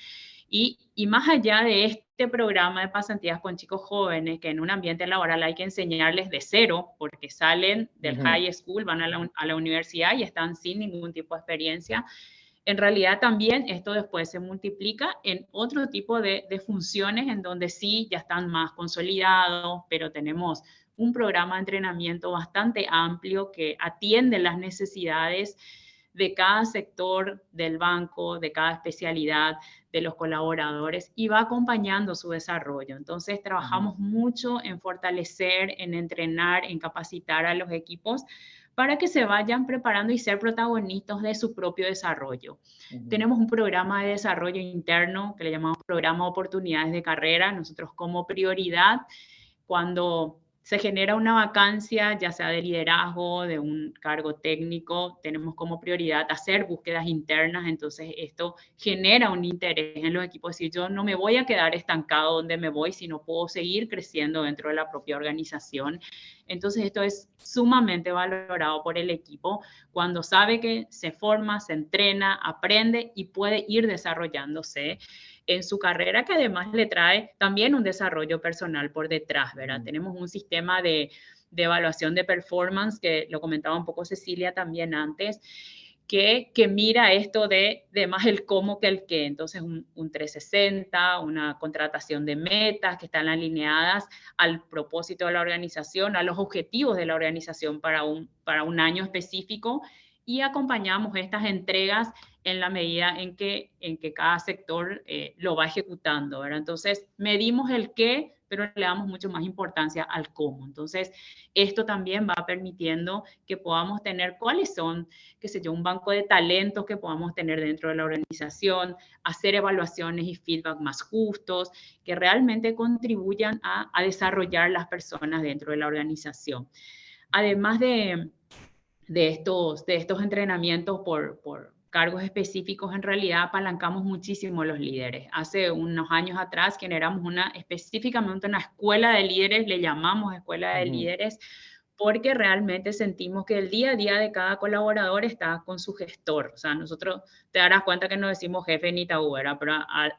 Y más allá de este programa de pasantías con chicos jóvenes, que en un ambiente laboral hay que enseñarles de cero, porque salen del high school, van a la universidad y están sin ningún tipo de experiencia, en realidad también esto después se multiplica en otro tipo de funciones en donde sí ya están más consolidados, pero tenemos un programa de entrenamiento bastante amplio que atiende las necesidades de cada sector del banco, de cada especialidad, de los colaboradores y va acompañando su desarrollo. Entonces trabajamos mucho en fortalecer, en entrenar, en capacitar a los equipos para que se vayan preparando y ser protagonistas de su propio desarrollo. Tenemos un programa de desarrollo interno que le llamamos Programa de Oportunidades de Carrera. Nosotros como prioridad, cuando se genera una vacancia, ya sea de liderazgo, de un cargo técnico, tenemos como prioridad hacer búsquedas internas, entonces esto genera un interés en los equipos, es decir, yo no me voy a quedar estancado donde me voy, sino puedo seguir creciendo dentro de la propia organización. Entonces esto es sumamente valorado por el equipo cuando sabe que se forma, se entrena, aprende y puede ir desarrollándose en su carrera, que además le trae también un desarrollo personal por detrás, ¿verdad? Tenemos un sistema de evaluación de performance, que lo comentaba un poco Cecilia también antes, que mira esto de más el cómo que el qué. Entonces, un 360, una contratación de metas que están alineadas al propósito de la organización, a los objetivos de la organización para un año específico, y acompañamos estas entregas en la medida en que cada sector lo va ejecutando, ¿verdad? Entonces, medimos el qué, pero le damos mucho más importancia al cómo. Entonces, esto también va permitiendo que podamos tener cuáles son, qué sé yo, un banco de talentos que podamos tener dentro de la organización, hacer evaluaciones y feedback más justos, que realmente contribuyan a desarrollar las personas dentro de la organización. Además de estos entrenamientos por cargos específicos, en realidad apalancamos muchísimo a los líderes. Hace unos años atrás generamos específicamente una escuela de líderes, le llamamos escuela de líderes, porque realmente sentimos que el día a día de cada colaborador está con su gestor. O sea, nosotros te darás cuenta que no decimos jefe ni tabú, pero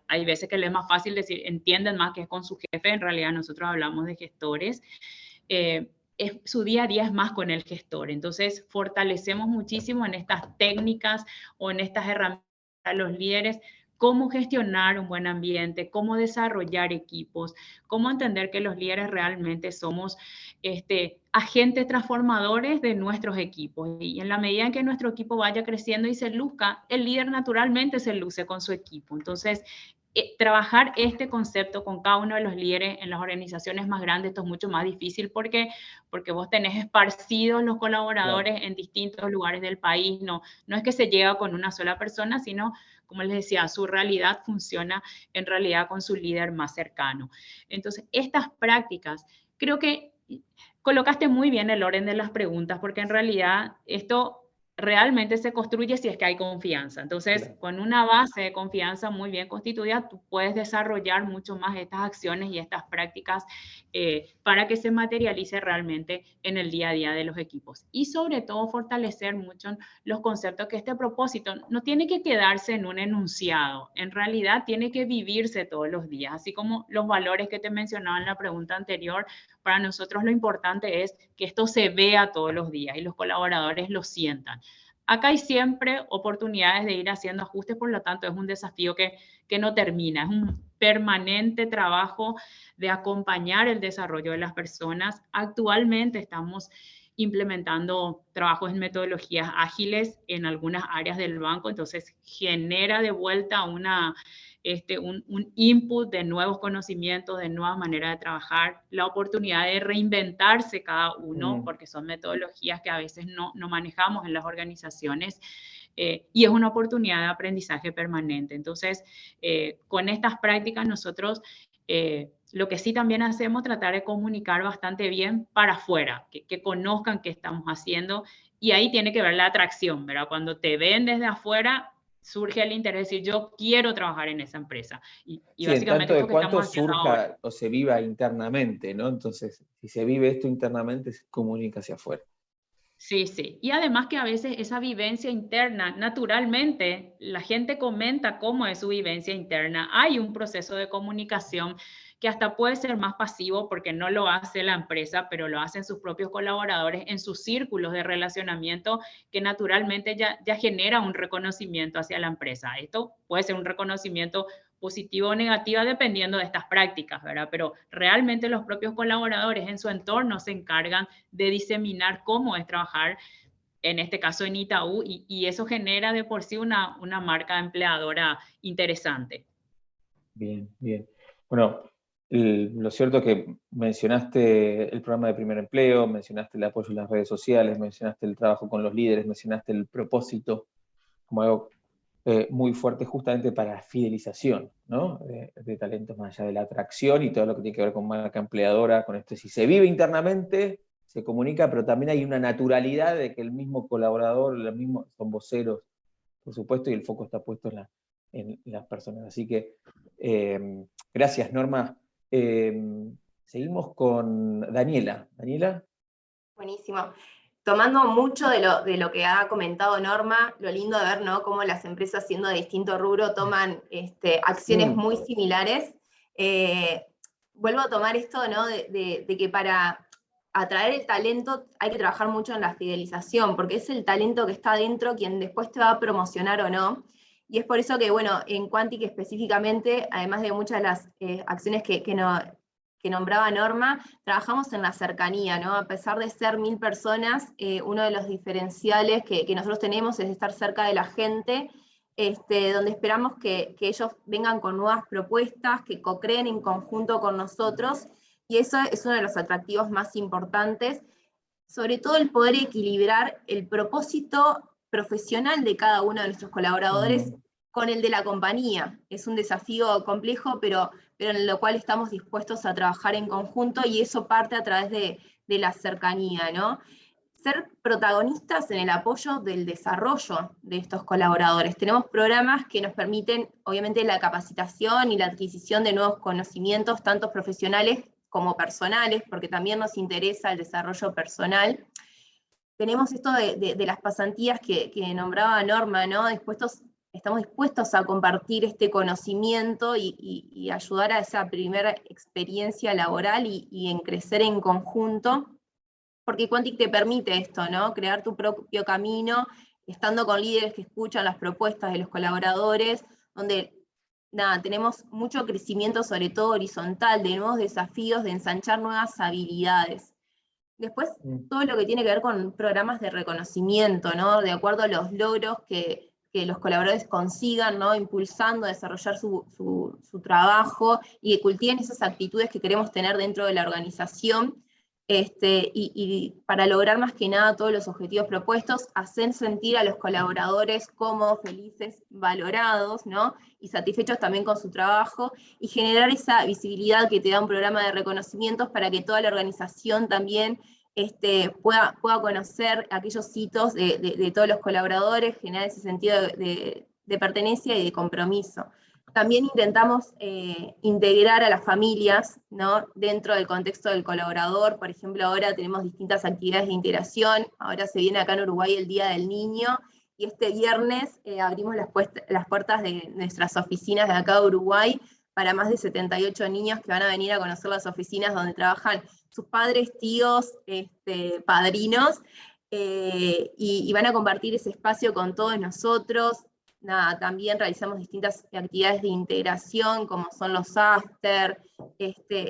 hay veces que les es más fácil decir, entienden más que es con su jefe, en realidad nosotros hablamos de gestores. su día a día es más con el gestor. Entonces, fortalecemos muchísimo en estas técnicas o en estas herramientas a los líderes, cómo gestionar un buen ambiente, cómo desarrollar equipos, cómo entender que los líderes realmente somos agentes transformadores de nuestros equipos. Y en la medida en que nuestro equipo vaya creciendo y se luzca, el líder naturalmente se luce con su equipo. Entonces, trabajar este concepto con cada uno de los líderes en las organizaciones más grandes, esto es mucho más difícil porque vos tenés esparcidos los colaboradores en distintos lugares del país. No es que se llega con una sola persona, sino, como les decía, su realidad funciona en realidad con su líder más cercano. Entonces, estas prácticas, creo que colocaste muy bien el orden de las preguntas, porque en realidad esto realmente se construye si es que hay confianza. Entonces, con una base de confianza muy bien constituida, tú puedes desarrollar mucho más estas acciones y estas prácticas para que se materialice realmente en el día a día de los equipos. Y sobre todo, fortalecer mucho los conceptos que este propósito no tiene que quedarse en un enunciado, en realidad tiene que vivirse todos los días, así como los valores que te mencionaba en la pregunta anterior. Para nosotros lo importante es que esto se vea todos los días y los colaboradores lo sientan. Acá hay siempre oportunidades de ir haciendo ajustes, por lo tanto es un desafío que no termina, es un permanente trabajo de acompañar el desarrollo de las personas. Actualmente estamos implementando trabajos en metodologías ágiles en algunas áreas del banco, entonces genera de vuelta un input de nuevos conocimientos, de nuevas maneras de trabajar, la oportunidad de reinventarse cada uno, porque son metodologías que a veces no manejamos en las organizaciones, y es una oportunidad de aprendizaje permanente. Entonces, con estas prácticas nosotros lo que sí también hacemos es tratar de comunicar bastante bien para afuera, que conozcan qué estamos haciendo, y ahí tiene que ver la atracción, ¿verdad? Cuando te ven desde afuera, surge el interés de decir, yo quiero trabajar en esa empresa. Y sí, básicamente en tanto esto de que estamos cuánto haciendo surja ahora. o se viva internamente, ¿no? Entonces, si se vive esto internamente, se comunica hacia afuera. Sí, sí. Y además que a veces esa vivencia interna, naturalmente, la gente comenta cómo es su vivencia interna. Hay un proceso de comunicación que hasta puede ser más pasivo porque no lo hace la empresa, pero lo hacen sus propios colaboradores en sus círculos de relacionamiento, que naturalmente ya genera un reconocimiento hacia la empresa. Esto puede ser un reconocimiento positivo o negativa dependiendo de estas prácticas, ¿verdad? Pero realmente los propios colaboradores en su entorno se encargan de diseminar cómo es trabajar, en este caso en Itaú, y eso genera de por sí una marca empleadora interesante. Bien, bien. Bueno, lo cierto es que mencionaste el programa de primer empleo, mencionaste el apoyo en las redes sociales, mencionaste el trabajo con los líderes, mencionaste el propósito como algo muy fuerte justamente para la fidelización, ¿no? De talentos, más allá de la atracción y todo lo que tiene que ver con marca empleadora, con esto. Si se vive internamente, se comunica, pero también hay una naturalidad de que el mismo colaborador, los mismos son voceros, por supuesto, y el foco está puesto en las personas. Así que, gracias, Norma. Seguimos con Daniela. ¿Daniela? Buenísimo. Tomando mucho de lo que ha comentado Norma, lo lindo de ver, ¿no?, cómo las empresas siendo de distinto rubro toman acciones muy similares. Vuelvo a tomar esto, ¿no?, de que para atraer el talento hay que trabajar mucho en la fidelización, porque es el talento que está adentro quien después te va a promocionar o no. Y es por eso que, bueno, en Quantic específicamente, además de muchas de las acciones que nombraba Norma, trabajamos en la cercanía, ¿no? A pesar de ser 1000 personas, uno de los diferenciales que nosotros tenemos es estar cerca de la gente, donde esperamos que ellos vengan con nuevas propuestas, que co-creen en conjunto con nosotros, y eso es uno de los atractivos más importantes, sobre todo el poder equilibrar el propósito profesional de cada uno de nuestros colaboradores con el de la compañía. Es un desafío complejo, pero en lo cual estamos dispuestos a trabajar en conjunto, y eso parte a través de la cercanía, ¿no? Ser protagonistas en el apoyo del desarrollo de estos colaboradores. Tenemos programas que nos permiten, obviamente, la capacitación y la adquisición de nuevos conocimientos, tanto profesionales como personales, porque también nos interesa el desarrollo personal. Tenemos esto de las pasantías que nombraba Norma, ¿no? estamos dispuestos a compartir este conocimiento y ayudar a esa primera experiencia laboral y en crecer en conjunto, porque Quantic te permite esto, ¿no? Crear tu propio camino, estando con líderes que escuchan las propuestas de los colaboradores, donde nada, tenemos mucho crecimiento, sobre todo horizontal, de nuevos desafíos, de ensanchar nuevas habilidades. Después, todo lo que tiene que ver con programas de reconocimiento, ¿no? De acuerdo a los logros que los colaboradores consigan, ¿no? Impulsando, desarrollar su trabajo y que cultiven esas actitudes que queremos tener dentro de la organización, y para lograr más que nada todos los objetivos propuestos, hacer sentir a los colaboradores como felices, valorados, ¿no? Y satisfechos también con su trabajo, y generar esa visibilidad que te da un programa de reconocimientos para que toda la organización también pueda conocer aquellos hitos de todos los colaboradores, generar ese sentido de pertenencia y de compromiso. También intentamos integrar a las familias, ¿no? Dentro del contexto del colaborador. Por ejemplo, ahora tenemos distintas actividades de integración. Ahora se viene acá en Uruguay el Día del Niño, y este viernes abrimos las puertas de nuestras oficinas de acá de Uruguay para más de 78 niños que van a venir a conocer las oficinas donde trabajan sus padres, tíos, padrinos, y van a compartir ese espacio con todos nosotros. Nada, también realizamos distintas actividades de integración, como son los after,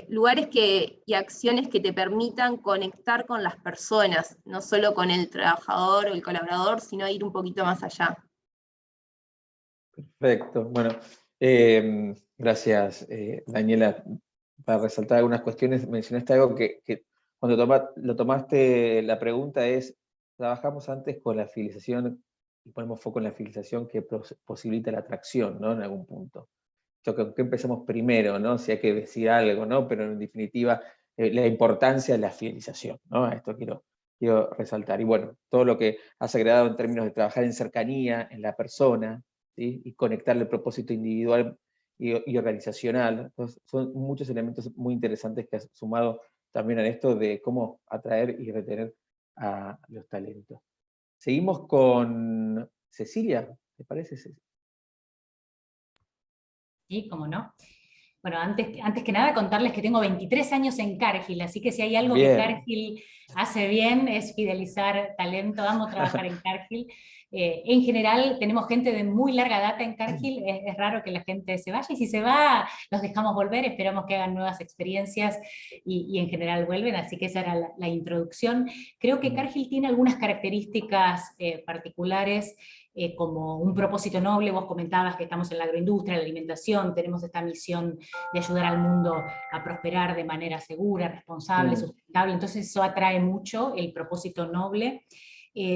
lugares y acciones que te permitan conectar con las personas, no solo con el trabajador o el colaborador, sino ir un poquito más allá. Perfecto. Bueno, gracias, Daniela. Para resaltar algunas cuestiones, mencionaste algo que cuando lo tomaste, la pregunta es, trabajamos antes con la fidelización y ponemos foco en la fidelización que posibilita la atracción, ¿no? En algún punto. ¿Con qué empezamos primero, ¿no? Si hay que decir algo, ¿no? Pero en definitiva, la importancia de la fidelización, ¿no? Esto quiero resaltar. Y bueno, todo lo que has agregado en términos de trabajar en cercanía, en la persona, ¿sí? Y conectar el propósito individual y organizacional. Entonces, son muchos elementos muy interesantes que has sumado también a esto de cómo atraer y retener a los talentos. Seguimos con Cecilia, ¿te parece, Cecilia? Sí, cómo no. Bueno, antes que nada contarles que tengo 23 años en Cargill, así que si hay algo que Cargill hace bien es fidelizar talento. Amo trabajar en Cargill. En general tenemos gente de muy larga data en Cargill, es raro que la gente se vaya, y si se va los dejamos volver, esperamos que hagan nuevas experiencias y en general vuelven, así que esa era la introducción. Creo que Cargill tiene algunas características particulares, como un propósito noble. Vos comentabas que estamos en la agroindustria, en la alimentación, tenemos esta misión de ayudar al mundo a prosperar de manera segura, responsable, sustentable, entonces eso atrae mucho, el propósito noble.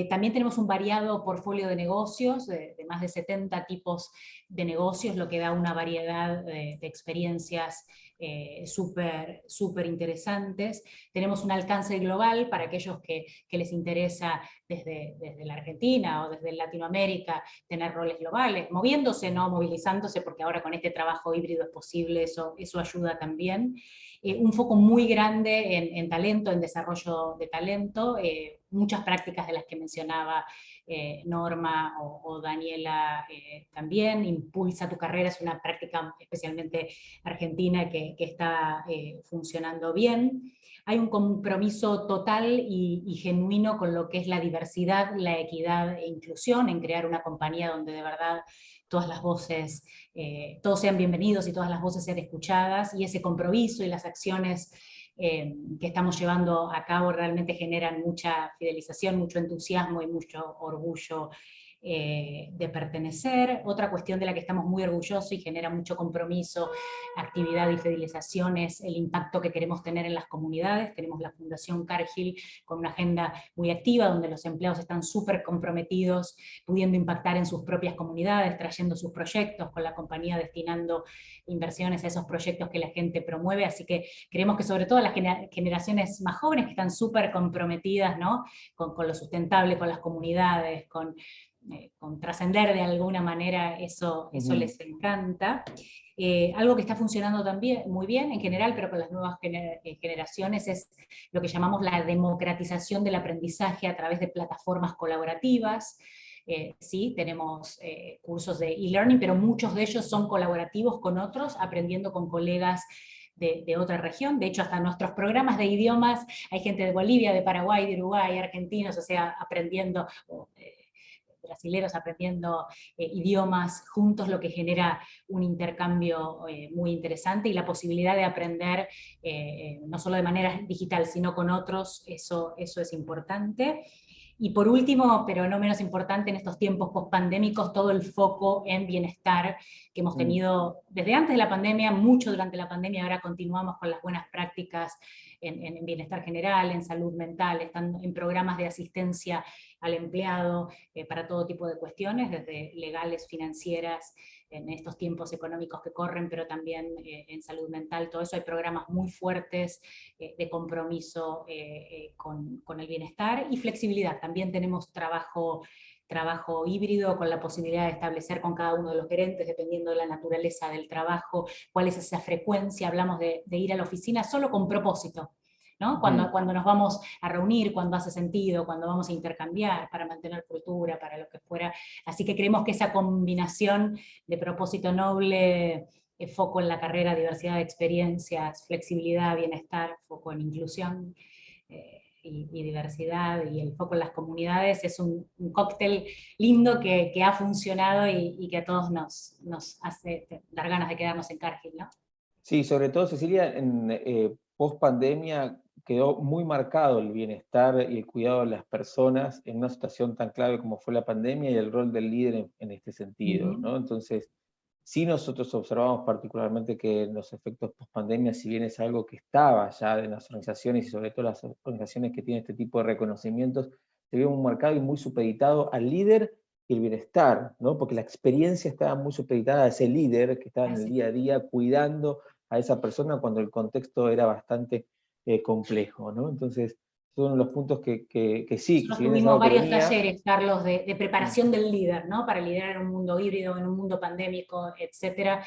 También tenemos un variado portfolio de negocios, de más de 70 tipos de negocios, lo que da una variedad de experiencias súper interesantes. Tenemos un alcance global para aquellos que les interesa desde la Argentina o desde Latinoamérica tener roles globales, moviéndose, no movilizándose, porque ahora con este trabajo híbrido es posible, eso ayuda también. Un foco muy grande en talento, en desarrollo de talento, muchas prácticas de las que mencionaba Norma o Daniela también. Impulsa tu carrera es una práctica especialmente argentina que está funcionando bien. Hay un compromiso total y genuino con lo que es la diversidad, la equidad e inclusión, en crear una compañía donde de verdad todas las voces, todos sean bienvenidos y todas las voces sean escuchadas, y ese compromiso y las acciones que estamos llevando a cabo realmente generan mucha fidelización, mucho entusiasmo y mucho orgullo de pertenecer. Otra cuestión de la que estamos muy orgullosos y genera mucho compromiso, actividad y fidelización es el impacto que queremos tener en las comunidades. Tenemos la Fundación Cargill con una agenda muy activa donde los empleados están súper comprometidos, pudiendo impactar en sus propias comunidades, trayendo sus proyectos, con la compañía destinando inversiones a esos proyectos que la gente promueve, así que creemos que sobre todo las generaciones más jóvenes que están súper comprometidas, ¿no? con lo sustentable, con las comunidades, con trascender de alguna manera, eso les encanta. Algo que está funcionando también muy bien en general, pero con las nuevas generaciones, es lo que llamamos la democratización del aprendizaje a través de plataformas colaborativas. sí, tenemos cursos de e-learning, pero muchos de ellos son colaborativos con otros, aprendiendo con colegas de otra región. De hecho, hasta nuestros programas de idiomas, hay gente de Bolivia, de Paraguay, de Uruguay, argentinos, o sea, aprendiendo, brasileros aprendiendo idiomas juntos, lo que genera un intercambio muy interesante, y la posibilidad de aprender no solo de manera digital, sino con otros, eso es importante. Y por último, pero no menos importante en estos tiempos post-pandémicos, todo el foco en bienestar que hemos tenido desde antes de la pandemia, mucho durante la pandemia. Ahora continuamos con las buenas prácticas en bienestar general, en salud mental, están en programas de asistencia al empleado para todo tipo de cuestiones, desde legales, financieras, en estos tiempos económicos que corren, pero también en salud mental. Todo eso hay programas muy fuertes de compromiso con el bienestar y flexibilidad. También tenemos trabajo híbrido, con la posibilidad de establecer con cada uno de los gerentes, dependiendo de la naturaleza del trabajo, cuál es esa frecuencia. Hablamos de ir a la oficina solo con propósito, ¿no? Cuando nos vamos a reunir, cuando hace sentido, cuando vamos a intercambiar, para mantener cultura, para lo que fuera. Así que creemos que esa combinación de propósito noble, foco en la carrera, diversidad de experiencias, flexibilidad, bienestar, foco en inclusión y diversidad, y el foco en las comunidades, es un cóctel lindo que ha funcionado y que a todos nos hace dar ganas de quedarnos en Cargill, ¿no? Sí, sobre todo, Cecilia, en post-pandemia quedó muy marcado el bienestar y el cuidado de las personas en una situación tan clave como fue la pandemia, y el rol del líder en este sentido, ¿no? Entonces, sí, nosotros observamos particularmente que en los efectos post-pandemia, si bien es algo que estaba ya en las organizaciones, y sobre todo las organizaciones que tienen este tipo de reconocimientos, se vio muy marcado y muy supeditado al líder y el bienestar, ¿no? Porque la experiencia estaba muy supeditada a ese líder que estaba en el día a día cuidando a esa persona cuando el contexto era bastante complejo, ¿no? Entonces, son los puntos que sí. Nosotros si bien es tuvimos algo que varios venía, talleres, Carlos, de preparación del líder, ¿no? Para liderar en un mundo híbrido, en un mundo pandémico, etcétera,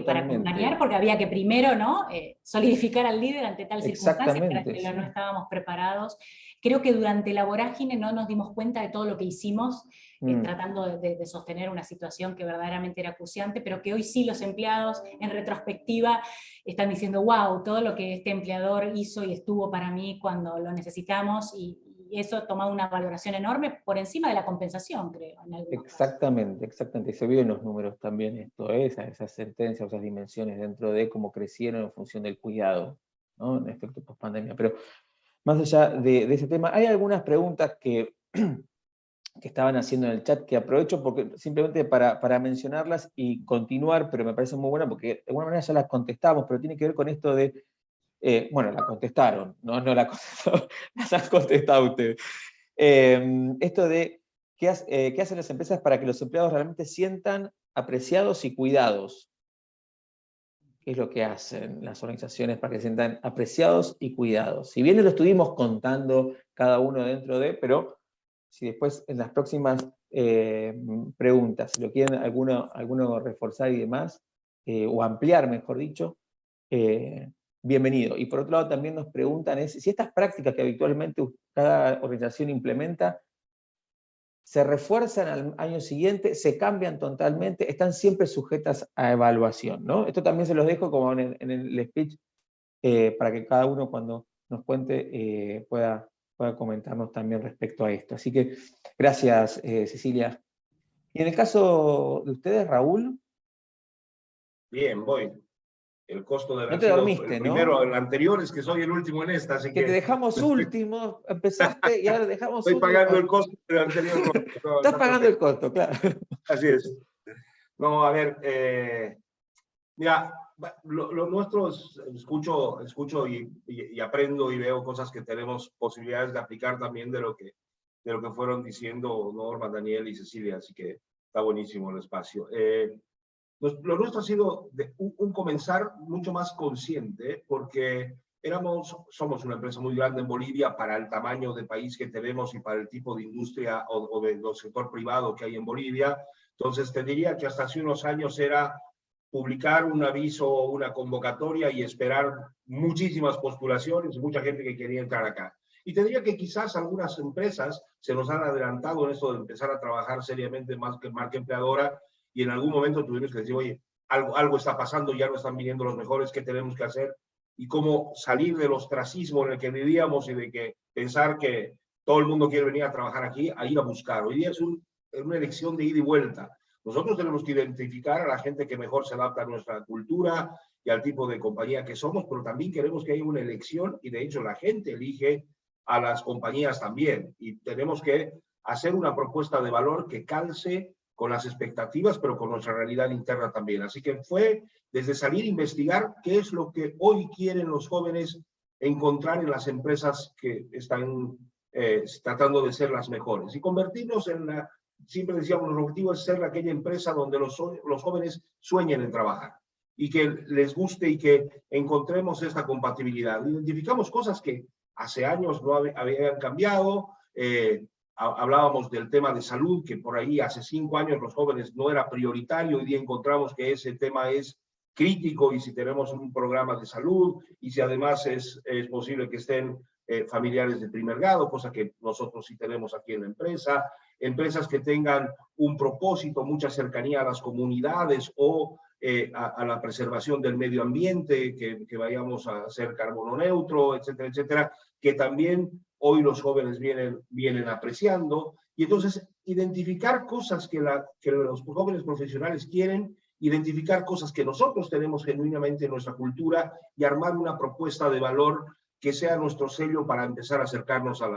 para acompañar, porque había que primero, ¿no? Solidificar al líder ante tal circunstancia, para que no estábamos preparados. Creo que durante la vorágine no nos dimos cuenta de todo lo que hicimos, tratando de sostener una situación que verdaderamente era acuciante, pero que hoy sí los empleados, en retrospectiva, están diciendo, wow, todo lo que este empleador hizo y estuvo para mí cuando lo necesitamos, y eso ha tomado una valoración enorme por encima de la compensación, creo. En exactamente. Se vio en los números también esto, esas sentencias, esas dimensiones dentro de cómo crecieron en función del cuidado, ¿no? En efecto post-pandemia. Pero más allá de ese tema, hay algunas preguntas que estaban haciendo en el chat, que aprovecho porque simplemente para mencionarlas y continuar, pero me parece muy buena porque de alguna manera ya las contestamos, pero tiene que ver con esto de, bueno, la contestaron, no la contestó, las han contestado ustedes. Esto de qué hacen las empresas para que los empleados realmente sientan apreciados y cuidados. ¿Qué es lo que hacen las organizaciones para que se sientan apreciados y cuidados? Si bien lo estuvimos contando cada uno dentro de, pero si después en las próximas preguntas, si lo quieren alguno reforzar y demás, o ampliar, mejor dicho, bienvenido. Y por otro lado también nos preguntan si estas prácticas que habitualmente cada organización implementa, se refuerzan al año siguiente, se cambian totalmente, están siempre sujetas a evaluación, ¿no? Esto también se los dejo como en el speech, para que cada uno cuando nos cuente pueda comentarnos también respecto a esto. Así que gracias, Cecilia. Y en el caso de ustedes, Raúl. Bien, voy. El costo de haber no te sido dormiste, el primero, ¿no? el anterior, es que soy el último en esta, así que... te dejamos último, empezaste y ahora dejamos Estoy último. pagando el costo del anterior. No, estás pagando el costo, claro. Así es. No, a ver, mira, lo nuestro es, escucho y aprendo y veo cosas que tenemos posibilidades de aplicar también de lo que fueron diciendo Norma, Daniel y Cecilia, así que está buenísimo el espacio. Lo nuestro ha sido un comenzar mucho más consciente, porque somos una empresa muy grande en Bolivia para el tamaño de país que tenemos y para el tipo de industria o del sector privado que hay en Bolivia. Entonces te diría que hasta hace unos años era publicar un aviso o una convocatoria y esperar muchísimas postulaciones y mucha gente que quería entrar acá. Y te diría que quizás algunas empresas se nos han adelantado en esto de empezar a trabajar seriamente más que marca empleadora, y en algún momento tuvimos que decir, oye, algo está pasando, ya no están viniendo los mejores, ¿qué tenemos que hacer? Y cómo salir del ostracismo en el que vivíamos y de que pensar que todo el mundo quiere venir a trabajar aquí, a ir a buscar. Hoy día es una elección de ida y vuelta. Nosotros tenemos que identificar a la gente que mejor se adapta a nuestra cultura y al tipo de compañía que somos, pero también queremos que haya una elección, y de hecho la gente elige a las compañías también, y tenemos que hacer una propuesta de valor que calce con las expectativas, pero con nuestra realidad interna también. Así que fue desde salir a investigar qué es lo que hoy quieren los jóvenes encontrar en las empresas que están tratando de ser las mejores, y convertirnos en la, siempre decíamos, nuestro objetivo es ser aquella empresa donde los jóvenes sueñen en trabajar y que les guste y que encontremos esta compatibilidad. Identificamos cosas que hace años no habían cambiado. Hablábamos del tema de salud, que por ahí hace 5 años los jóvenes no era prioritario. Hoy día encontramos que ese tema es crítico, y si tenemos un programa de salud y si además es posible que estén familiares de primer grado, cosa que nosotros sí tenemos aquí en la empresa, empresas que tengan un propósito, mucha cercanía a las comunidades o a la preservación del medio ambiente, que vayamos a ser carbono neutro, etcétera, etcétera, que también hoy los jóvenes vienen apreciando. Y entonces identificar cosas que los jóvenes profesionales quieren, identificar cosas que nosotros tenemos genuinamente en nuestra cultura y armar una propuesta de valor que sea nuestro sello para empezar a acercarnos a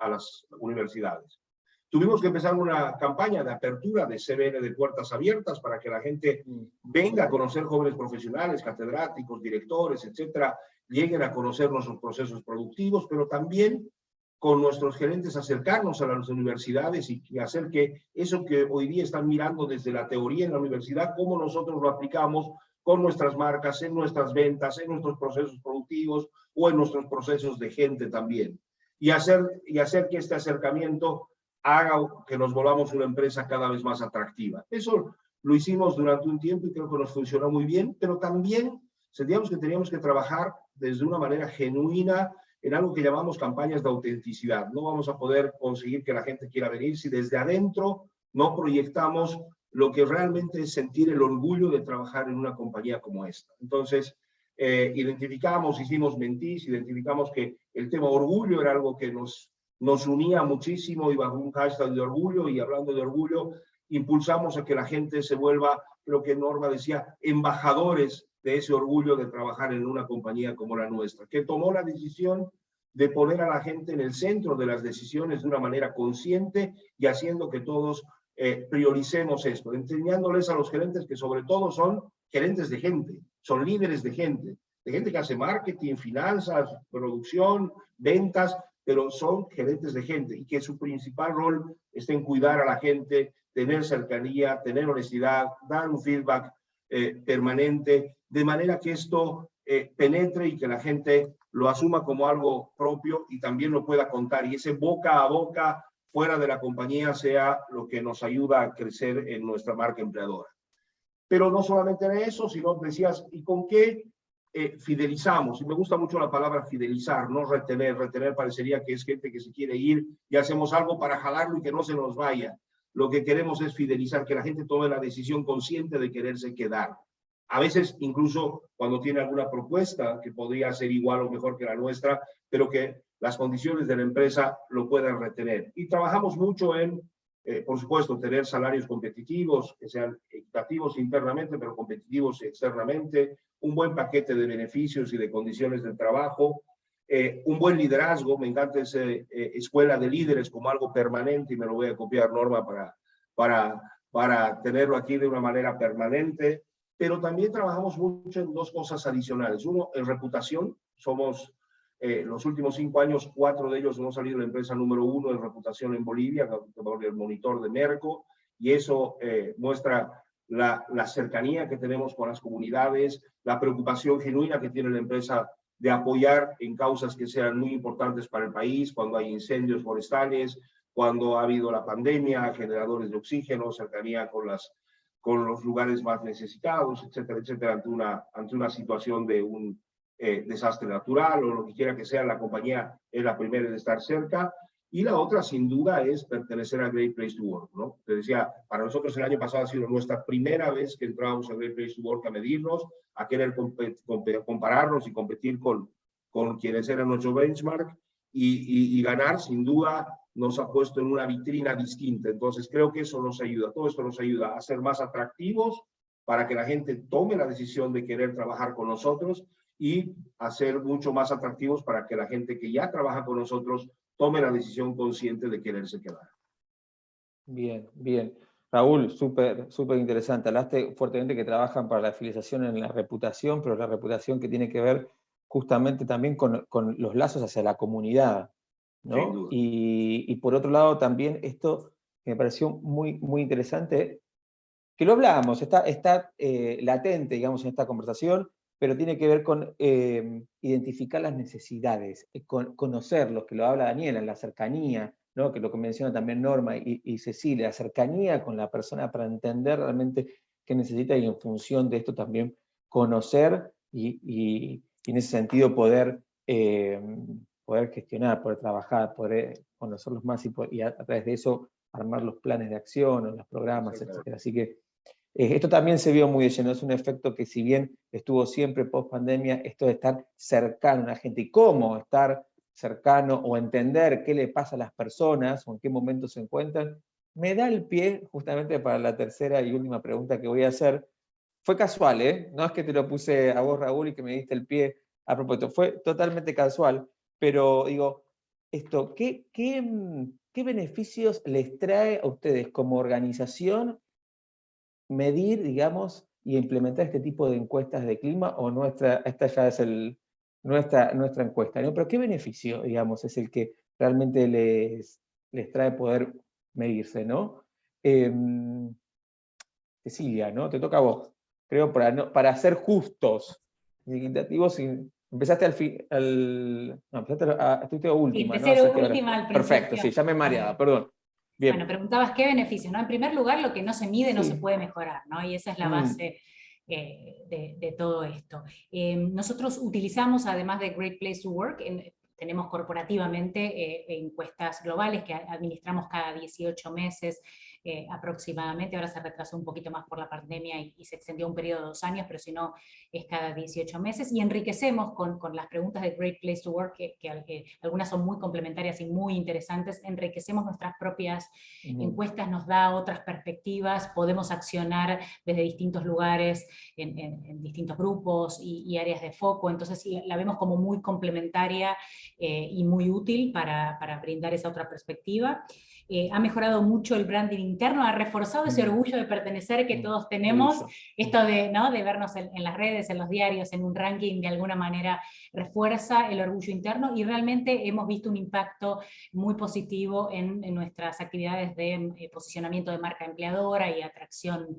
las universidades. Tuvimos que empezar una campaña de apertura de CBN de puertas abiertas para que la gente venga a conocer jóvenes profesionales, catedráticos, directores, etcétera, lleguen a conocer nuestros procesos productivos, pero también con nuestros gerentes acercarnos a las universidades y hacer que eso que hoy día están mirando desde la teoría en la universidad, cómo nosotros lo aplicamos con nuestras marcas, en nuestras ventas, en nuestros procesos productivos o en nuestros procesos de gente también. Y hacer que este acercamiento haga que nos volvamos una empresa cada vez más atractiva. Eso lo hicimos durante un tiempo y creo que nos funcionó muy bien, pero también sentíamos que teníamos que trabajar desde una manera genuina en algo que llamamos campañas de autenticidad. No vamos a poder conseguir que la gente quiera venir si desde adentro no proyectamos lo que realmente es sentir el orgullo de trabajar en una compañía como esta. Entonces, hicimos mentis, identificamos que el tema orgullo era algo que nos unía muchísimo, y bajo un hashtag de orgullo, y hablando de orgullo, impulsamos a que la gente se vuelva, creo que Norma decía, embajadores de ese orgullo de trabajar en una compañía como la nuestra, que tomó la decisión de poner a la gente en el centro de las decisiones de una manera consciente y haciendo que todos prioricemos esto, enseñándoles a los gerentes que sobre todo son gerentes de gente, son líderes de gente que hace marketing, finanzas, producción, ventas, pero son gerentes de gente y que su principal rol está en cuidar a la gente, tener cercanía, tener honestidad, dar un feedback permanente, de manera que esto penetre y que la gente lo asuma como algo propio y también lo pueda contar, y ese boca a boca fuera de la compañía sea lo que nos ayuda a crecer en nuestra marca empleadora. Pero no solamente en eso, sino decías, ¿y con qué fidelizamos? Y me gusta mucho la palabra fidelizar, no retener. Retener parecería que es gente que se quiere ir y hacemos algo para jalarlo y que no se nos vaya. Lo que queremos es fidelizar, que la gente tome la decisión consciente de quererse quedar. A veces, incluso cuando tiene alguna propuesta que podría ser igual o mejor que la nuestra, pero que las condiciones de la empresa lo puedan retener. Y trabajamos mucho en, por supuesto, tener salarios competitivos, que sean equitativos internamente, pero competitivos externamente, un buen paquete de beneficios y de condiciones de trabajo, un buen liderazgo. Me encanta esa escuela de líderes como algo permanente, y me lo voy a copiar, Norma, para tenerlo aquí de una manera permanente. Pero también trabajamos mucho en dos cosas adicionales. Uno, en reputación. Somos, los últimos 5 años, 4 de ellos hemos salido de la empresa número 1 en reputación en Bolivia, por el monitor de Merco, y eso muestra la cercanía que tenemos con las comunidades, la preocupación genuina que tiene la empresa de apoyar en causas que sean muy importantes para el país, cuando hay incendios forestales, cuando ha habido la pandemia, generadores de oxígeno, cercanía con los lugares más necesitados, etcétera, etcétera, ante una situación de un desastre natural o lo que quiera que sea. La compañía es la primera en estar cerca. Y la otra, sin duda, es pertenecer a Great Place to Work, ¿no? Te decía, para nosotros el año pasado ha sido nuestra primera vez que entramos a Great Place to Work a medirnos, a querer compararnos y competir con quienes eran nuestro benchmark, y ganar, sin duda, nos ha puesto en una vitrina distinta. Entonces, creo que eso nos ayuda, todo esto nos ayuda a ser más atractivos para que la gente tome la decisión de querer trabajar con nosotros, y a ser mucho más atractivos para que la gente que ya trabaja con nosotros tome la decisión consciente de quererse quedar. Bien, bien. Raúl, súper interesante. Hablaste fuertemente que trabajan para la fidelización en la reputación, pero la reputación que tiene que ver justamente también con los lazos hacia la comunidad, ¿no? Sin duda. Y por otro lado también esto que me pareció muy interesante, que lo hablábamos, está latente, digamos, en esta conversación, pero tiene que ver con identificar las necesidades, conocerlos, que lo habla Daniela, en la cercanía, ¿no? Que lo que menciona también Norma y Cecilia, la cercanía con la persona para entender realmente qué necesita, y en función de esto también conocer y en ese sentido poder gestionar, poder trabajar, poder conocerlos más y a través de eso armar los planes de acción, o los programas, etc. Así que esto también se vio muy de lleno, es un efecto que, si bien estuvo siempre post pandemia, esto de estar cercano a la gente y cómo estar cercano o entender qué le pasa a las personas o en qué momento se encuentran, me da el pie justamente para la tercera y última pregunta que voy a hacer. Fue casual, ¿eh? No es que te lo puse a vos, Raúl, y que me diste el pie a propósito, fue totalmente casual, pero digo, ¿qué beneficios les trae a ustedes como organización medir, digamos, y implementar este tipo de encuestas de clima? O esta ya es nuestra encuesta, ¿no? Pero ¿qué beneficio, digamos, es el que realmente les trae poder medirse, ¿no? Cecilia, ¿no? Te toca a vos. Creo para ser justos, equitativos, empezaste estuviste última, Sí, ¿no? empecé Así que última al principio. perfecto, sí, ya me mareaba, perdón. Bien. Bueno, preguntabas qué beneficios, ¿no? En primer lugar, lo que no se mide no se puede mejorar, ¿no? Y esa es la base de todo esto. Nosotros utilizamos, además de Great Place to Work, tenemos corporativamente encuestas globales que administramos cada 18 meses aproximadamente. Ahora se retrasó un poquito más por la pandemia y se extendió un periodo de 2 años, pero si no es cada 18 meses, y enriquecemos con las preguntas de Great Place to Work, que algunas son muy complementarias y muy interesantes. Enriquecemos nuestras propias encuestas, nos da otras perspectivas, podemos accionar desde distintos lugares, en distintos grupos y áreas de foco. Entonces la vemos como muy complementaria y muy útil para brindar esa otra perspectiva. Ha mejorado mucho el branding interno, ha reforzado ese orgullo de pertenecer que todos tenemos. Esto de vernos en las redes, en los diarios, en un ranking, de alguna manera refuerza el orgullo interno, y realmente hemos visto un impacto muy positivo en nuestras actividades de posicionamiento de marca empleadora y atracción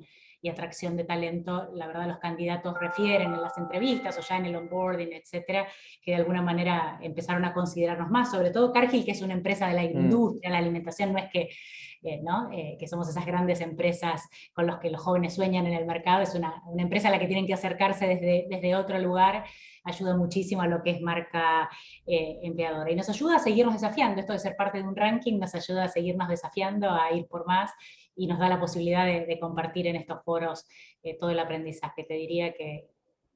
de talento. La verdad, los candidatos refieren en las entrevistas o ya en el onboarding, etcétera, que de alguna manera empezaron a considerarnos más, sobre todo Cargill, que es una empresa de la industria, la alimentación, no es que que somos esas grandes empresas con las que los jóvenes sueñan en el mercado, es una empresa a la que tienen que acercarse desde otro lugar. Ayuda muchísimo a lo que es marca empleadora, y nos ayuda a seguirnos desafiando. Esto de ser parte de un ranking nos ayuda a seguirnos desafiando, a ir por más, y nos da la posibilidad de compartir en estos foros todo el aprendizaje. Te diría que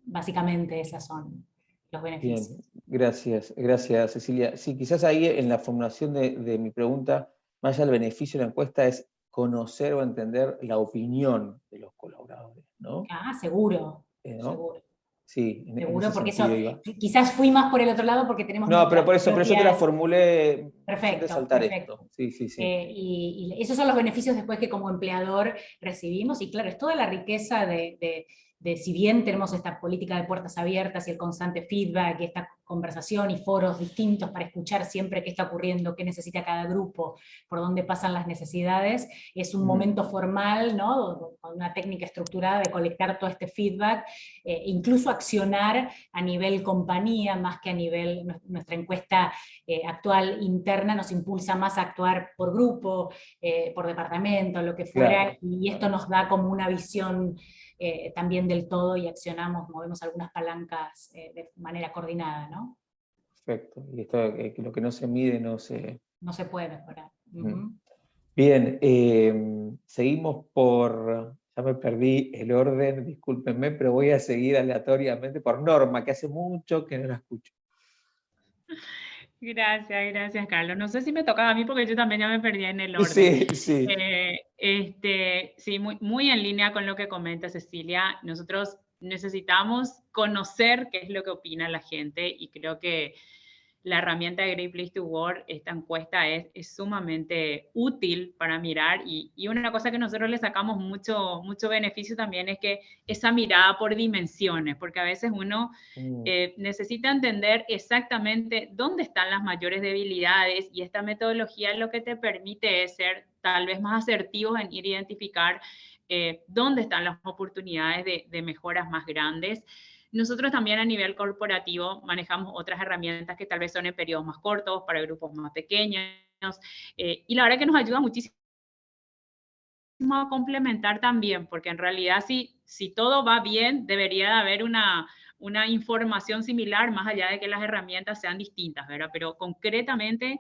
básicamente esos son los beneficios. Bien, gracias Cecilia. Sí, quizás ahí en la formulación de mi pregunta, más allá del beneficio de la encuesta, es conocer o entender la opinión de los colaboradores, ¿no? Seguro, ¿no? seguro. Sí, Seguro, porque eso, iba. Quizás fui más por el otro lado porque tenemos... No, pero por eso, pero yo te la formulé sin resaltar esto. Sí. Y esos son los beneficios después que como empleador recibimos, y claro, es toda la riqueza de si bien tenemos esta política de puertas abiertas y el constante feedback y esta conversación y foros distintos para escuchar siempre qué está ocurriendo, qué necesita cada grupo, por dónde pasan las necesidades, es un momento formal, ¿no? Con una técnica estructurada de colectar todo este feedback, incluso accionar a nivel compañía, más que a nivel, nuestra encuesta actual interna nos impulsa más a actuar por grupo, por departamento, lo que fuera, claro. Y esto nos da como una visión también del todo, y movemos algunas palancas de manera coordinada, ¿no? Perfecto. Y esto, lo que no se mide no se no se puede mejorar. Bien, seguimos por, ya me perdí el orden, discúlpenme, pero voy a seguir aleatoriamente por Norma, que hace mucho que no la escucho. Gracias, Carlos. No sé si me tocaba a mí porque yo también ya me perdí en el orden. Sí. Sí, muy en línea con lo que comenta Cecilia. Nosotros necesitamos conocer qué es lo que opina la gente y creo que la herramienta de Great Place to Work, esta encuesta es sumamente útil para mirar y una cosa que nosotros le sacamos mucho beneficio también es que esa mirada por dimensiones, porque a veces uno necesita entender exactamente dónde están las mayores debilidades y esta metodología lo que te permite es ser tal vez más asertivos en ir a identificar dónde están las oportunidades de mejoras más grandes. Nosotros también a nivel corporativo manejamos otras herramientas que tal vez son en periodos más cortos, para grupos más pequeños, y la verdad que nos ayuda muchísimo a complementar también, porque en realidad si todo va bien, debería de haber una información similar, más allá de que las herramientas sean distintas, ¿verdad? Pero concretamente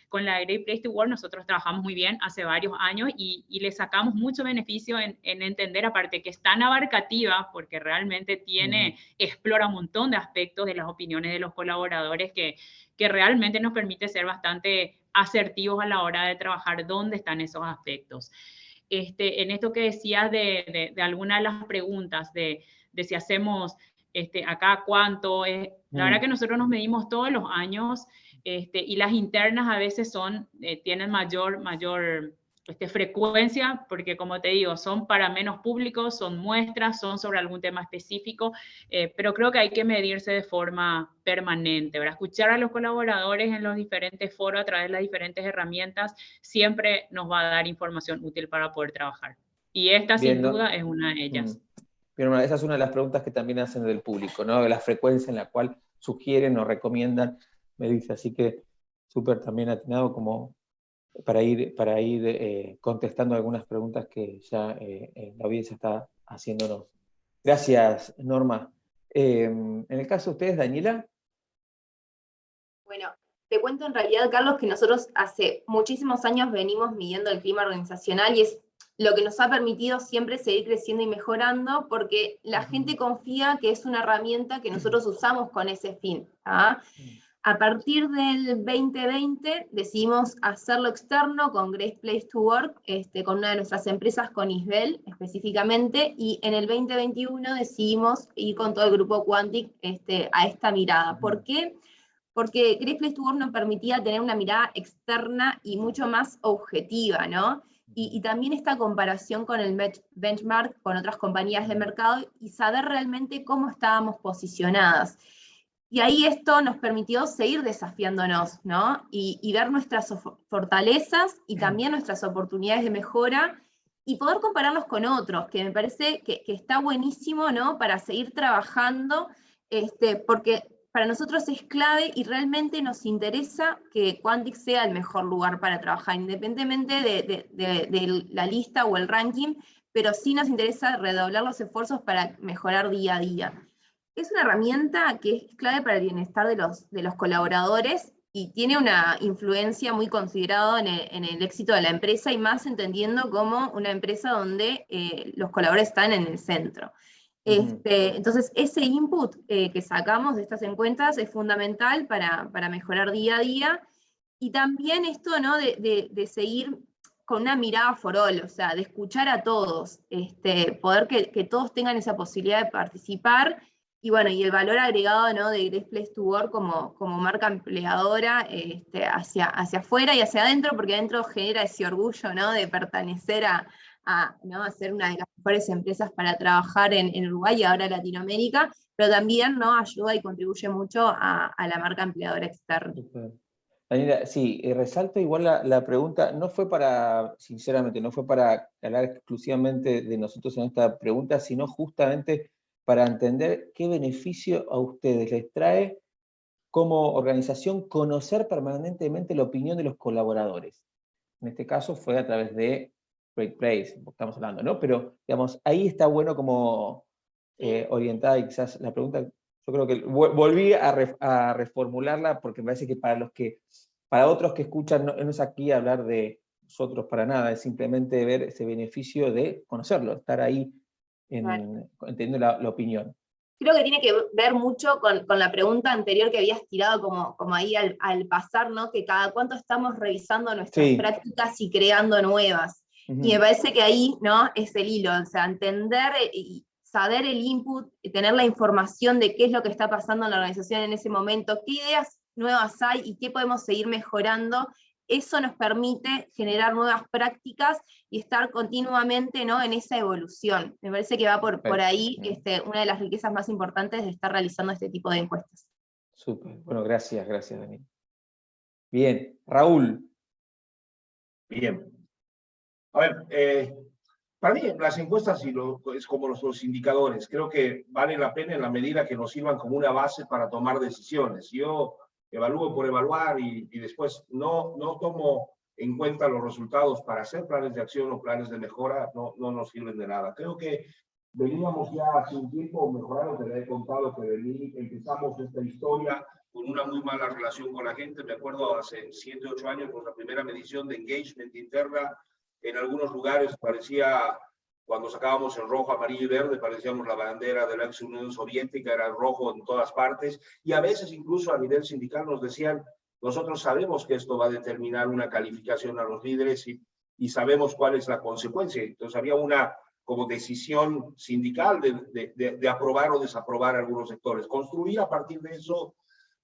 con la Great Place to Work nosotros trabajamos muy bien hace varios años y le sacamos mucho beneficio en entender, aparte que es tan abarcativa, porque realmente explora un montón de aspectos de las opiniones de los colaboradores que realmente nos permite ser bastante asertivos a la hora de trabajar dónde están esos aspectos. En esto que decías de algunas de las preguntas, de si hacemos acá cuánto, la verdad que nosotros nos medimos todos los años, y las internas a veces tienen mayor frecuencia, porque como te digo, son para menos públicos, son muestras, son sobre algún tema específico, pero creo que hay que medirse de forma permanente, ¿verdad? Escuchar a los colaboradores en los diferentes foros a través de las diferentes herramientas siempre nos va a dar información útil para poder trabajar. Y esta, sin duda, es una de ellas. Pero esa es una de las preguntas que también hacen del público, ¿no? De la frecuencia en la cual sugieren o recomiendan medirse. Así que súper también atinado como para ir contestando algunas preguntas que ya la audiencia está haciéndonos. Gracias, Norma. En el caso de ustedes, Daniela. Bueno, te cuento en realidad, Carlos, que nosotros hace muchísimos años venimos midiendo el clima organizacional y es lo que nos ha permitido siempre seguir creciendo y mejorando, porque la gente confía que es una herramienta que nosotros usamos con ese fin. A partir del 2020 decidimos hacerlo externo con Great Place to Work, con una de nuestras empresas, con Isbel específicamente, y en el 2021 decidimos ir con todo el grupo Quantic a esta mirada. ¿Por qué? Porque Great Place to Work nos permitía tener una mirada externa y mucho más objetiva, ¿no? Y también esta comparación con el benchmark, con otras compañías de mercado, y saber realmente cómo estábamos posicionadas. Y ahí esto nos permitió seguir desafiándonos, ¿no? Y ver nuestras fortalezas y también nuestras oportunidades de mejora, y poder compararnos con otros, que me parece que está buenísimo, ¿no? Para seguir trabajando, porque para nosotros es clave y realmente nos interesa que Quantic sea el mejor lugar para trabajar, independientemente de la lista o el ranking, pero sí nos interesa redoblar los esfuerzos para mejorar día a día. Es una herramienta que es clave para el bienestar de los colaboradores y tiene una influencia muy considerada en el éxito de la empresa, y más entendiendo como una empresa donde los colaboradores están en el centro. Entonces, ese input que sacamos de estas encuestas es fundamental para mejorar día a día, y también esto, ¿no? de seguir con una mirada for all, o sea, de escuchar a todos, poder que todos tengan esa posibilidad de participar, y bueno, y el valor agregado, ¿no? de Great Place to Work como marca empleadora hacia afuera y hacia adentro, porque adentro genera ese orgullo, ¿no? de pertenecer ¿no? a ser una de las mejores empresas para trabajar en Uruguay y ahora Latinoamérica, pero también, ¿no? ayuda y contribuye mucho a la marca empleadora externa. Daniela, sí, resalto igual la pregunta, sinceramente, no fue para hablar exclusivamente de nosotros en esta pregunta, sino justamente para entender qué beneficio a ustedes les trae como organización conocer permanentemente la opinión de los colaboradores. En este caso fue a través de Great Place, estamos hablando, ¿no? Pero, digamos, ahí está bueno como orientada, y quizás la pregunta, yo creo que volví a reformularla, porque me parece que para los que para otros que escuchan, no es aquí hablar de nosotros para nada, es simplemente ver ese beneficio de conocerlo, estar ahí entendiendo la opinión. Creo que tiene que ver mucho con la pregunta anterior que habías tirado como ahí al pasar, ¿no? Que cada cuánto estamos revisando nuestras prácticas y creando nuevas. Y me parece que ahí, ¿no? Es el hilo, o sea, entender y saber el input, tener la información de qué es lo que está pasando en la organización en ese momento, qué ideas nuevas hay y qué podemos seguir mejorando. Eso nos permite generar nuevas prácticas y estar continuamente, ¿no? En esa evolución. Me parece que va por ahí una de las riquezas más importantes de estar realizando este tipo de encuestas. Súper, bueno, gracias, Daniel. Bien, Raúl. Bien. A ver, para mí las encuestas es como los indicadores. Creo que vale la pena en la medida que nos sirvan como una base para tomar decisiones. Yo evalúo por evaluar y después no tomo en cuenta los resultados para hacer planes de acción o planes de mejora, no nos sirven de nada. Creo que veníamos ya hace un tiempo mejorando, te he contado que empezamos esta historia con una muy mala relación con la gente. Me acuerdo hace 7, 8 años con la primera medición de engagement interna. En algunos lugares parecía, cuando sacábamos el rojo, amarillo y verde, parecíamos la bandera de la ex Unión Soviética, era rojo en todas partes, y a veces incluso a nivel sindical nos decían, nosotros sabemos que esto va a determinar una calificación a los líderes y sabemos cuál es la consecuencia. Entonces había una como decisión sindical de aprobar o desaprobar algunos sectores. Construir a partir de eso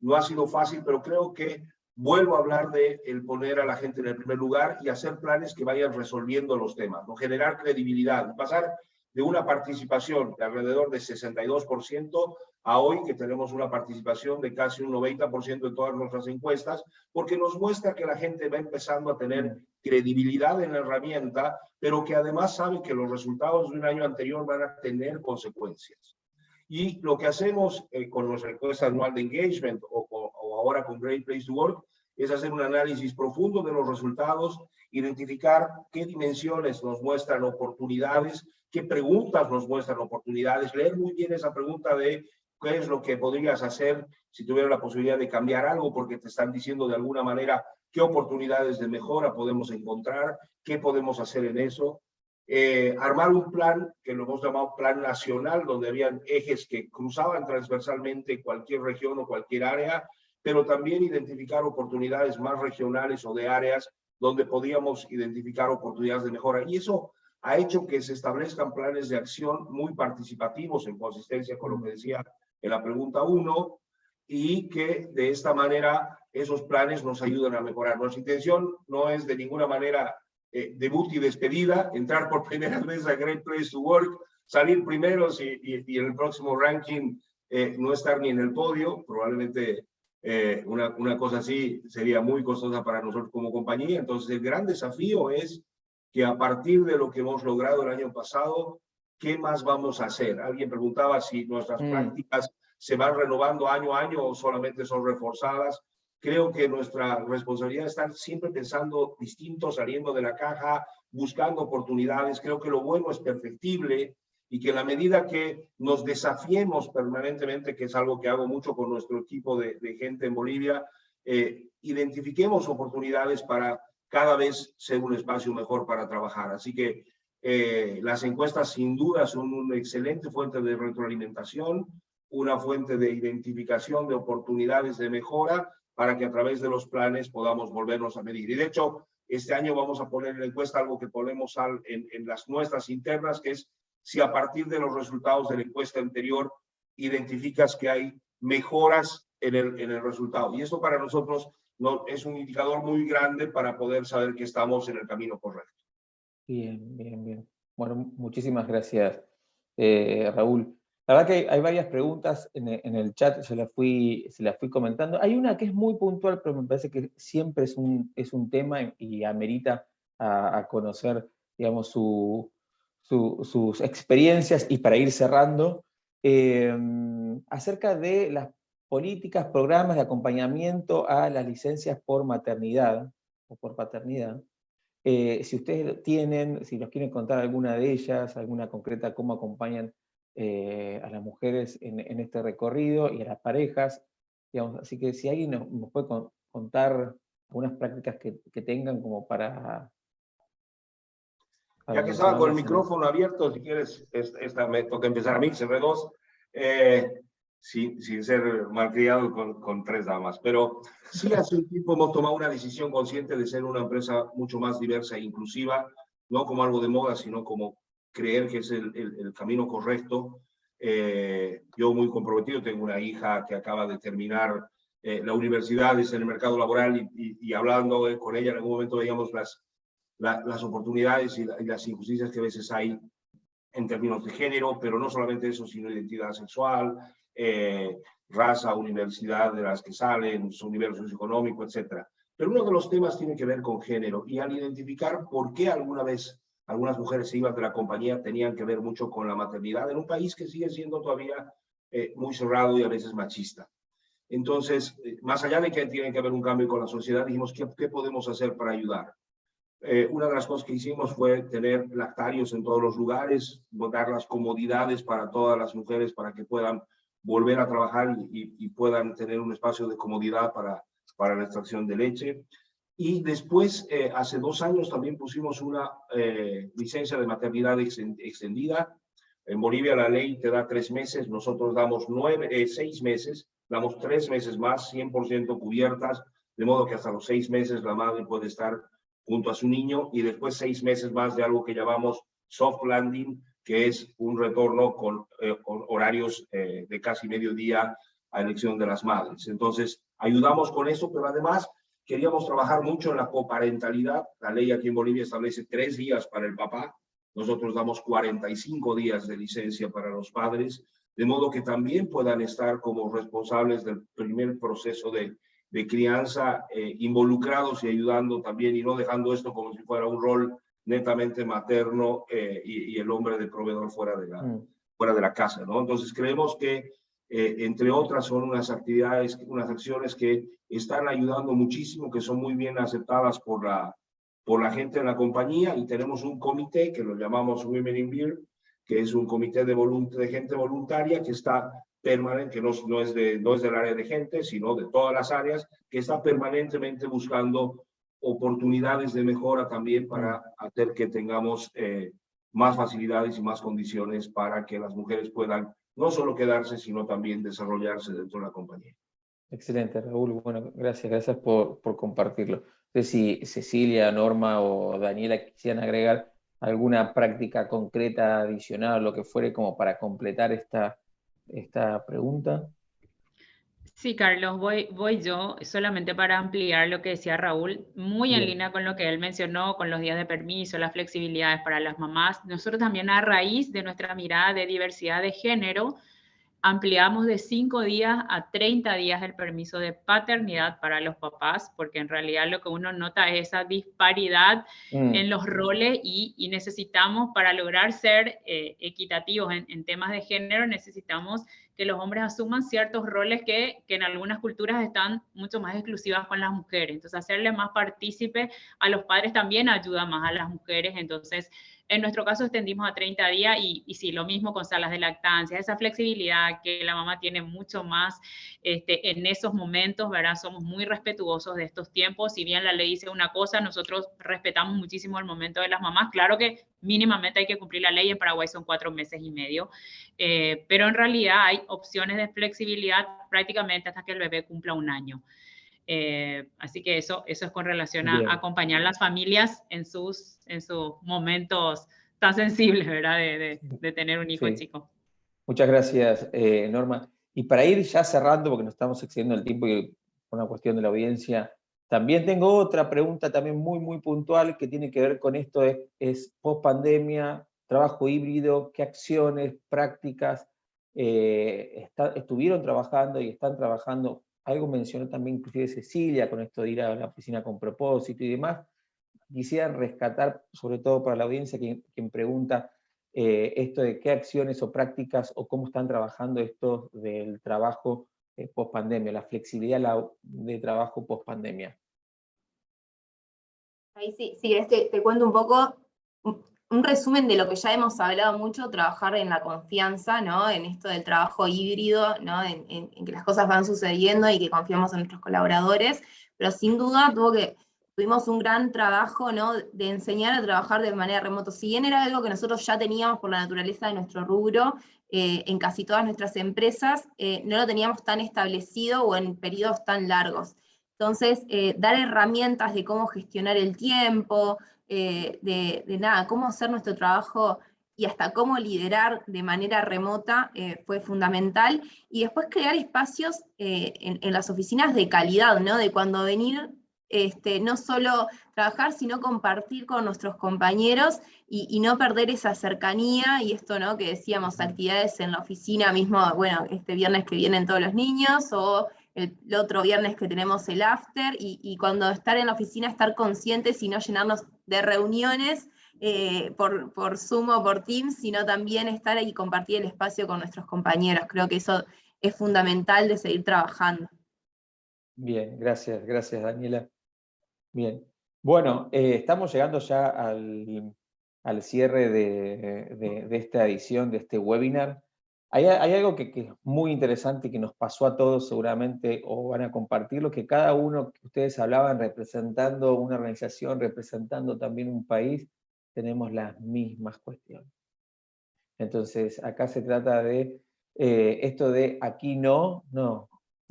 no ha sido fácil, pero creo que vuelvo a hablar de el poner a la gente en el primer lugar y hacer planes que vayan resolviendo los temas, ¿no? Generar credibilidad, pasar de una participación de alrededor de 62% a hoy que tenemos una participación de casi un 90% en todas nuestras encuestas, porque nos muestra que la gente va empezando a tener credibilidad en la herramienta, pero que además sabe que los resultados de un año anterior van a tener consecuencias. Y lo que hacemos con nuestra encuesta anual de engagement o ahora con Great Place to Work es hacer un análisis profundo de los resultados, identificar qué dimensiones nos muestran oportunidades, qué preguntas nos muestran oportunidades, leer muy bien esa pregunta de qué es lo que podrías hacer si tuvieras la posibilidad de cambiar algo, porque te están diciendo de alguna manera qué oportunidades de mejora podemos encontrar, qué podemos hacer en eso. Armar un plan, que lo hemos llamado plan nacional, donde habían ejes que cruzaban transversalmente cualquier región o cualquier área, pero también identificar oportunidades más regionales o de áreas donde podíamos identificar oportunidades de mejora. Y eso ha hecho que se establezcan planes de acción muy participativos en consistencia con lo que decía en la pregunta 1, y que de esta manera esos planes nos ayudan a mejorar. Nuestra intención no es de ninguna manera debut y despedida, entrar por primera vez a Great Place to Work, salir primeros y en el próximo ranking no estar ni en el podio. Probablemente una cosa así sería muy costosa para nosotros como compañía. Entonces el gran desafío es que a partir de lo que hemos logrado el año pasado, ¿qué más vamos a hacer? Alguien preguntaba si nuestras prácticas se van renovando año a año o solamente son reforzadas. Creo que nuestra responsabilidad es estar siempre pensando distinto, saliendo de la caja, buscando oportunidades. Creo que lo bueno es perfectible y que en la medida que nos desafiemos permanentemente, que es algo que hago mucho con nuestro equipo de gente en Bolivia, identifiquemos oportunidades para cada vez ser un espacio mejor para trabajar. Así que las encuestas sin duda son una excelente fuente de retroalimentación, una fuente de identificación de oportunidades de mejora, para que a través de los planes podamos volvernos a medir. Y de hecho, este año vamos a poner en la encuesta algo que ponemos en las nuestras internas, que es si a partir de los resultados de la encuesta anterior identificas que hay mejoras en el resultado. Y esto para nosotros es un indicador muy grande para poder saber que estamos en el camino correcto. Bien. Bueno, muchísimas gracias, Raúl. La verdad que hay varias preguntas en el chat, se las fui comentando. Hay una que es muy puntual, pero me parece que siempre es un tema y amerita a conocer, digamos, sus experiencias, y para ir cerrando, acerca de las políticas, programas de acompañamiento a las licencias por maternidad o por paternidad. Si ustedes si nos quieren contar alguna de ellas, alguna concreta, cómo acompañan a las mujeres en este recorrido y a las parejas, digamos. Así que si alguien nos puede contar algunas prácticas que tengan como para ya que estaba con el mencionarlas en micrófono abierto, si quieres, esta me toca empezar a mí, CR2, sin ser malcriado con 3 damas. Pero sí, hace un tiempo hemos tomado una decisión consciente de ser una empresa mucho más diversa e inclusiva, no como algo de moda, sino como creer que es el camino correcto. Yo muy comprometido, tengo una hija que acaba de terminar la universidad, es en el mercado laboral, y hablando con ella en algún momento veíamos las oportunidades y las injusticias que a veces hay en términos de género, pero no solamente eso, sino identidad sexual, raza, universidad de las que salen, su nivel socioeconómico, etc. Pero uno de los temas tiene que ver con género, y al identificar por qué alguna vez algunas mujeres se iban de la compañía, tenían que ver mucho con la maternidad, en un país que sigue siendo todavía muy cerrado y a veces machista. Entonces, más allá de que tiene que haber un cambio con la sociedad, dijimos, ¿qué podemos hacer para ayudar? Una de las cosas que hicimos fue tener lactarios en todos los lugares, dar las comodidades para todas las mujeres para que puedan volver a trabajar y puedan tener un espacio de comodidad para la extracción de leche. Y después, hace 2 años, también pusimos una licencia de maternidad extendida. En Bolivia la ley te da 3 meses, nosotros damos 6 meses, damos 3 meses más, 100% cubiertas, de modo que hasta los 6 meses la madre puede estar junto a su niño, y después 6 meses más de algo que llamamos soft landing, que es un retorno con horarios de casi mediodía a elección de las madres. Entonces, ayudamos con eso, pero además queríamos trabajar mucho en la coparentalidad. La ley aquí en Bolivia establece 3 días para el papá. Nosotros damos 45 días de licencia para los padres, de modo que también puedan estar como responsables del primer proceso de crianza, involucrados y ayudando también, y no dejando esto como si fuera un rol netamente materno y el hombre de proveedor fuera de la casa, ¿no? Entonces creemos que, entre otras, son unas actividades, unas acciones que están ayudando muchísimo, que son muy bien aceptadas por la gente en la compañía, y tenemos un comité que lo llamamos Women in Beer, que es un comité de gente voluntaria que está permanente, que no es del área de gente, sino de todas las áreas, que está permanentemente buscando oportunidades de mejora también para hacer que tengamos más facilidades y más condiciones para que las mujeres puedan no solo quedarse, sino también desarrollarse dentro de la compañía. Excelente, Raúl. Bueno, gracias por compartirlo. No sé si Cecilia, Norma o Daniela quisieran agregar alguna práctica concreta adicional, lo que fuere, como para completar esta pregunta. Sí, Carlos, voy yo solamente para ampliar lo que decía Raúl, muy en línea con lo que él mencionó, con los días de permiso, las flexibilidades para las mamás. Nosotros también, a raíz de nuestra mirada de diversidad de género, ampliamos de 5 días a 30 días el permiso de paternidad para los papás, porque en realidad lo que uno nota es esa disparidad en los roles, y necesitamos, para lograr ser equitativos en temas de género, necesitamos que los hombres asuman ciertos roles que en algunas culturas están mucho más exclusivas con las mujeres. Entonces, hacerle más partícipe a los padres también ayuda más a las mujeres. Entonces, en nuestro caso extendimos a 30 días y sí, lo mismo con salas de lactancia, esa flexibilidad que la mamá tiene mucho más en esos momentos, ¿verdad? Somos muy respetuosos de estos tiempos. Si bien la ley dice una cosa, nosotros respetamos muchísimo el momento de las mamás. Claro que mínimamente hay que cumplir la ley, en Paraguay son 4 meses y medio, pero en realidad hay opciones de flexibilidad prácticamente hasta que el bebé cumpla 1 año. Así que eso es con relación a acompañar a las familias en sus momentos tan sensibles, ¿verdad? De tener un hijo chico. Muchas gracias, Norma. Y para ir ya cerrando, porque nos estamos excediendo el tiempo y por una cuestión de la audiencia, también tengo otra pregunta también muy puntual que tiene que ver con esto, es post-pandemia, trabajo híbrido, qué acciones, prácticas estuvieron trabajando y están trabajando. Algo mencionó también inclusive Cecilia con esto de ir a la oficina con propósito y demás. Quisiera rescatar, sobre todo para la audiencia, quien pregunta esto de qué acciones o prácticas o cómo están trabajando esto del trabajo post-pandemia, la flexibilidad de trabajo post-pandemia. Ahí sí, te cuento un poco, un resumen de lo que ya hemos hablado mucho, trabajar en la confianza, ¿no? En esto del trabajo híbrido, ¿no? En que las cosas van sucediendo y que confiamos en nuestros colaboradores. pero sin duda tuvimos un gran trabajo, ¿no?, de enseñar a trabajar de manera remota. Si bien era algo que nosotros ya teníamos por la naturaleza de nuestro rubro, en casi todas nuestras empresas, no lo teníamos tan establecido o en periodos tan largos. Entonces, dar herramientas de cómo gestionar el tiempo, cómo hacer nuestro trabajo y hasta cómo liderar de manera remota fue fundamental. Y después crear espacios en las oficinas de calidad, ¿no?, de cuando venir, no solo trabajar, sino compartir con nuestros compañeros y no perder esa cercanía, y esto, ¿no?, que decíamos, actividades en la oficina mismo, bueno, este viernes que vienen todos los niños, o el otro viernes que tenemos el after, y cuando estar en la oficina, estar conscientes y no llenarnos de reuniones por Zoom o por Teams, sino también estar ahí y compartir el espacio con nuestros compañeros. Creo que eso es fundamental de seguir trabajando. Bien, gracias Daniela. Bien, bueno, estamos llegando ya al cierre de esta edición, de este webinar. Hay algo que es muy interesante y que nos pasó a todos seguramente, o van a compartirlo, que cada uno que ustedes hablaban representando una organización, representando también un país, tenemos las mismas cuestiones. Entonces, acá se trata de esto de aquí no,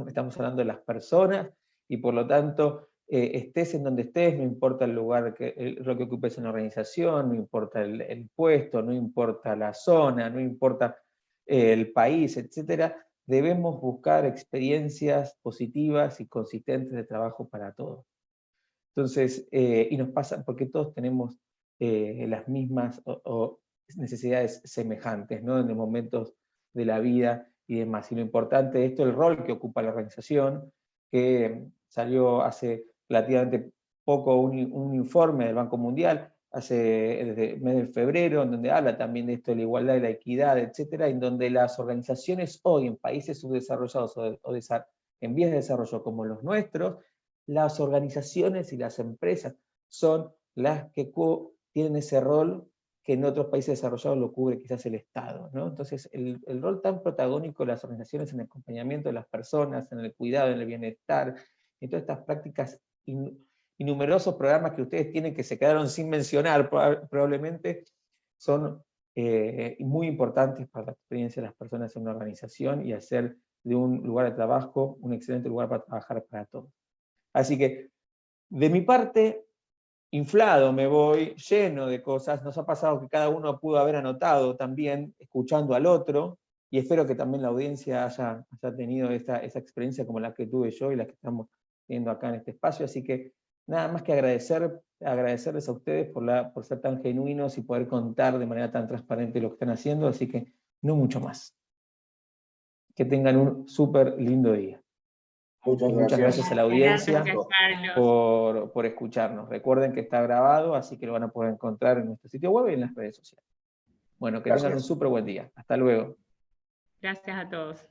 estamos hablando de las personas, y por lo tanto, estés en donde estés, no importa el lugar, lo que ocupes en la organización, no importa el puesto, no importa la zona, no importa el país, etcétera, debemos buscar experiencias positivas y consistentes de trabajo para todos. Entonces, y nos pasa porque todos tenemos las mismas necesidades semejantes, ¿no?, en los momentos de la vida y demás. Y lo importante de esto, el rol que ocupa la organización, que salió hace relativamente poco un informe del Banco Mundial, desde el mes de febrero, en donde habla también de esto de la igualdad y la equidad, etcétera, en donde las organizaciones hoy en países subdesarrollados o en vías de desarrollo como los nuestros, las organizaciones y las empresas son las que tienen ese rol que en otros países desarrollados lo cubre quizás el Estado, ¿no? Entonces, el rol tan protagónico de las organizaciones en el acompañamiento de las personas, en el cuidado, en el bienestar, en todas estas prácticas y numerosos programas que ustedes tienen que se quedaron sin mencionar probablemente, son muy importantes para la experiencia de las personas en una organización y hacer de un lugar de trabajo un excelente lugar para trabajar para todos. Así que, de mi parte, inflado me voy, lleno de cosas. Nos ha pasado que cada uno pudo haber anotado también, escuchando al otro, y espero que también la audiencia haya tenido esa experiencia como la que tuve yo y la que estamos teniendo acá en este espacio. Así que nada más que agradecerles a ustedes por ser tan genuinos y poder contar de manera tan transparente lo que están haciendo, así que no mucho más. Que tengan un súper lindo día. Muchas gracias a la audiencia por escucharnos. Recuerden que está grabado, así que lo van a poder encontrar en nuestro sitio web y en las redes sociales. Bueno, que tengan un súper buen día. Hasta luego. Gracias a todos.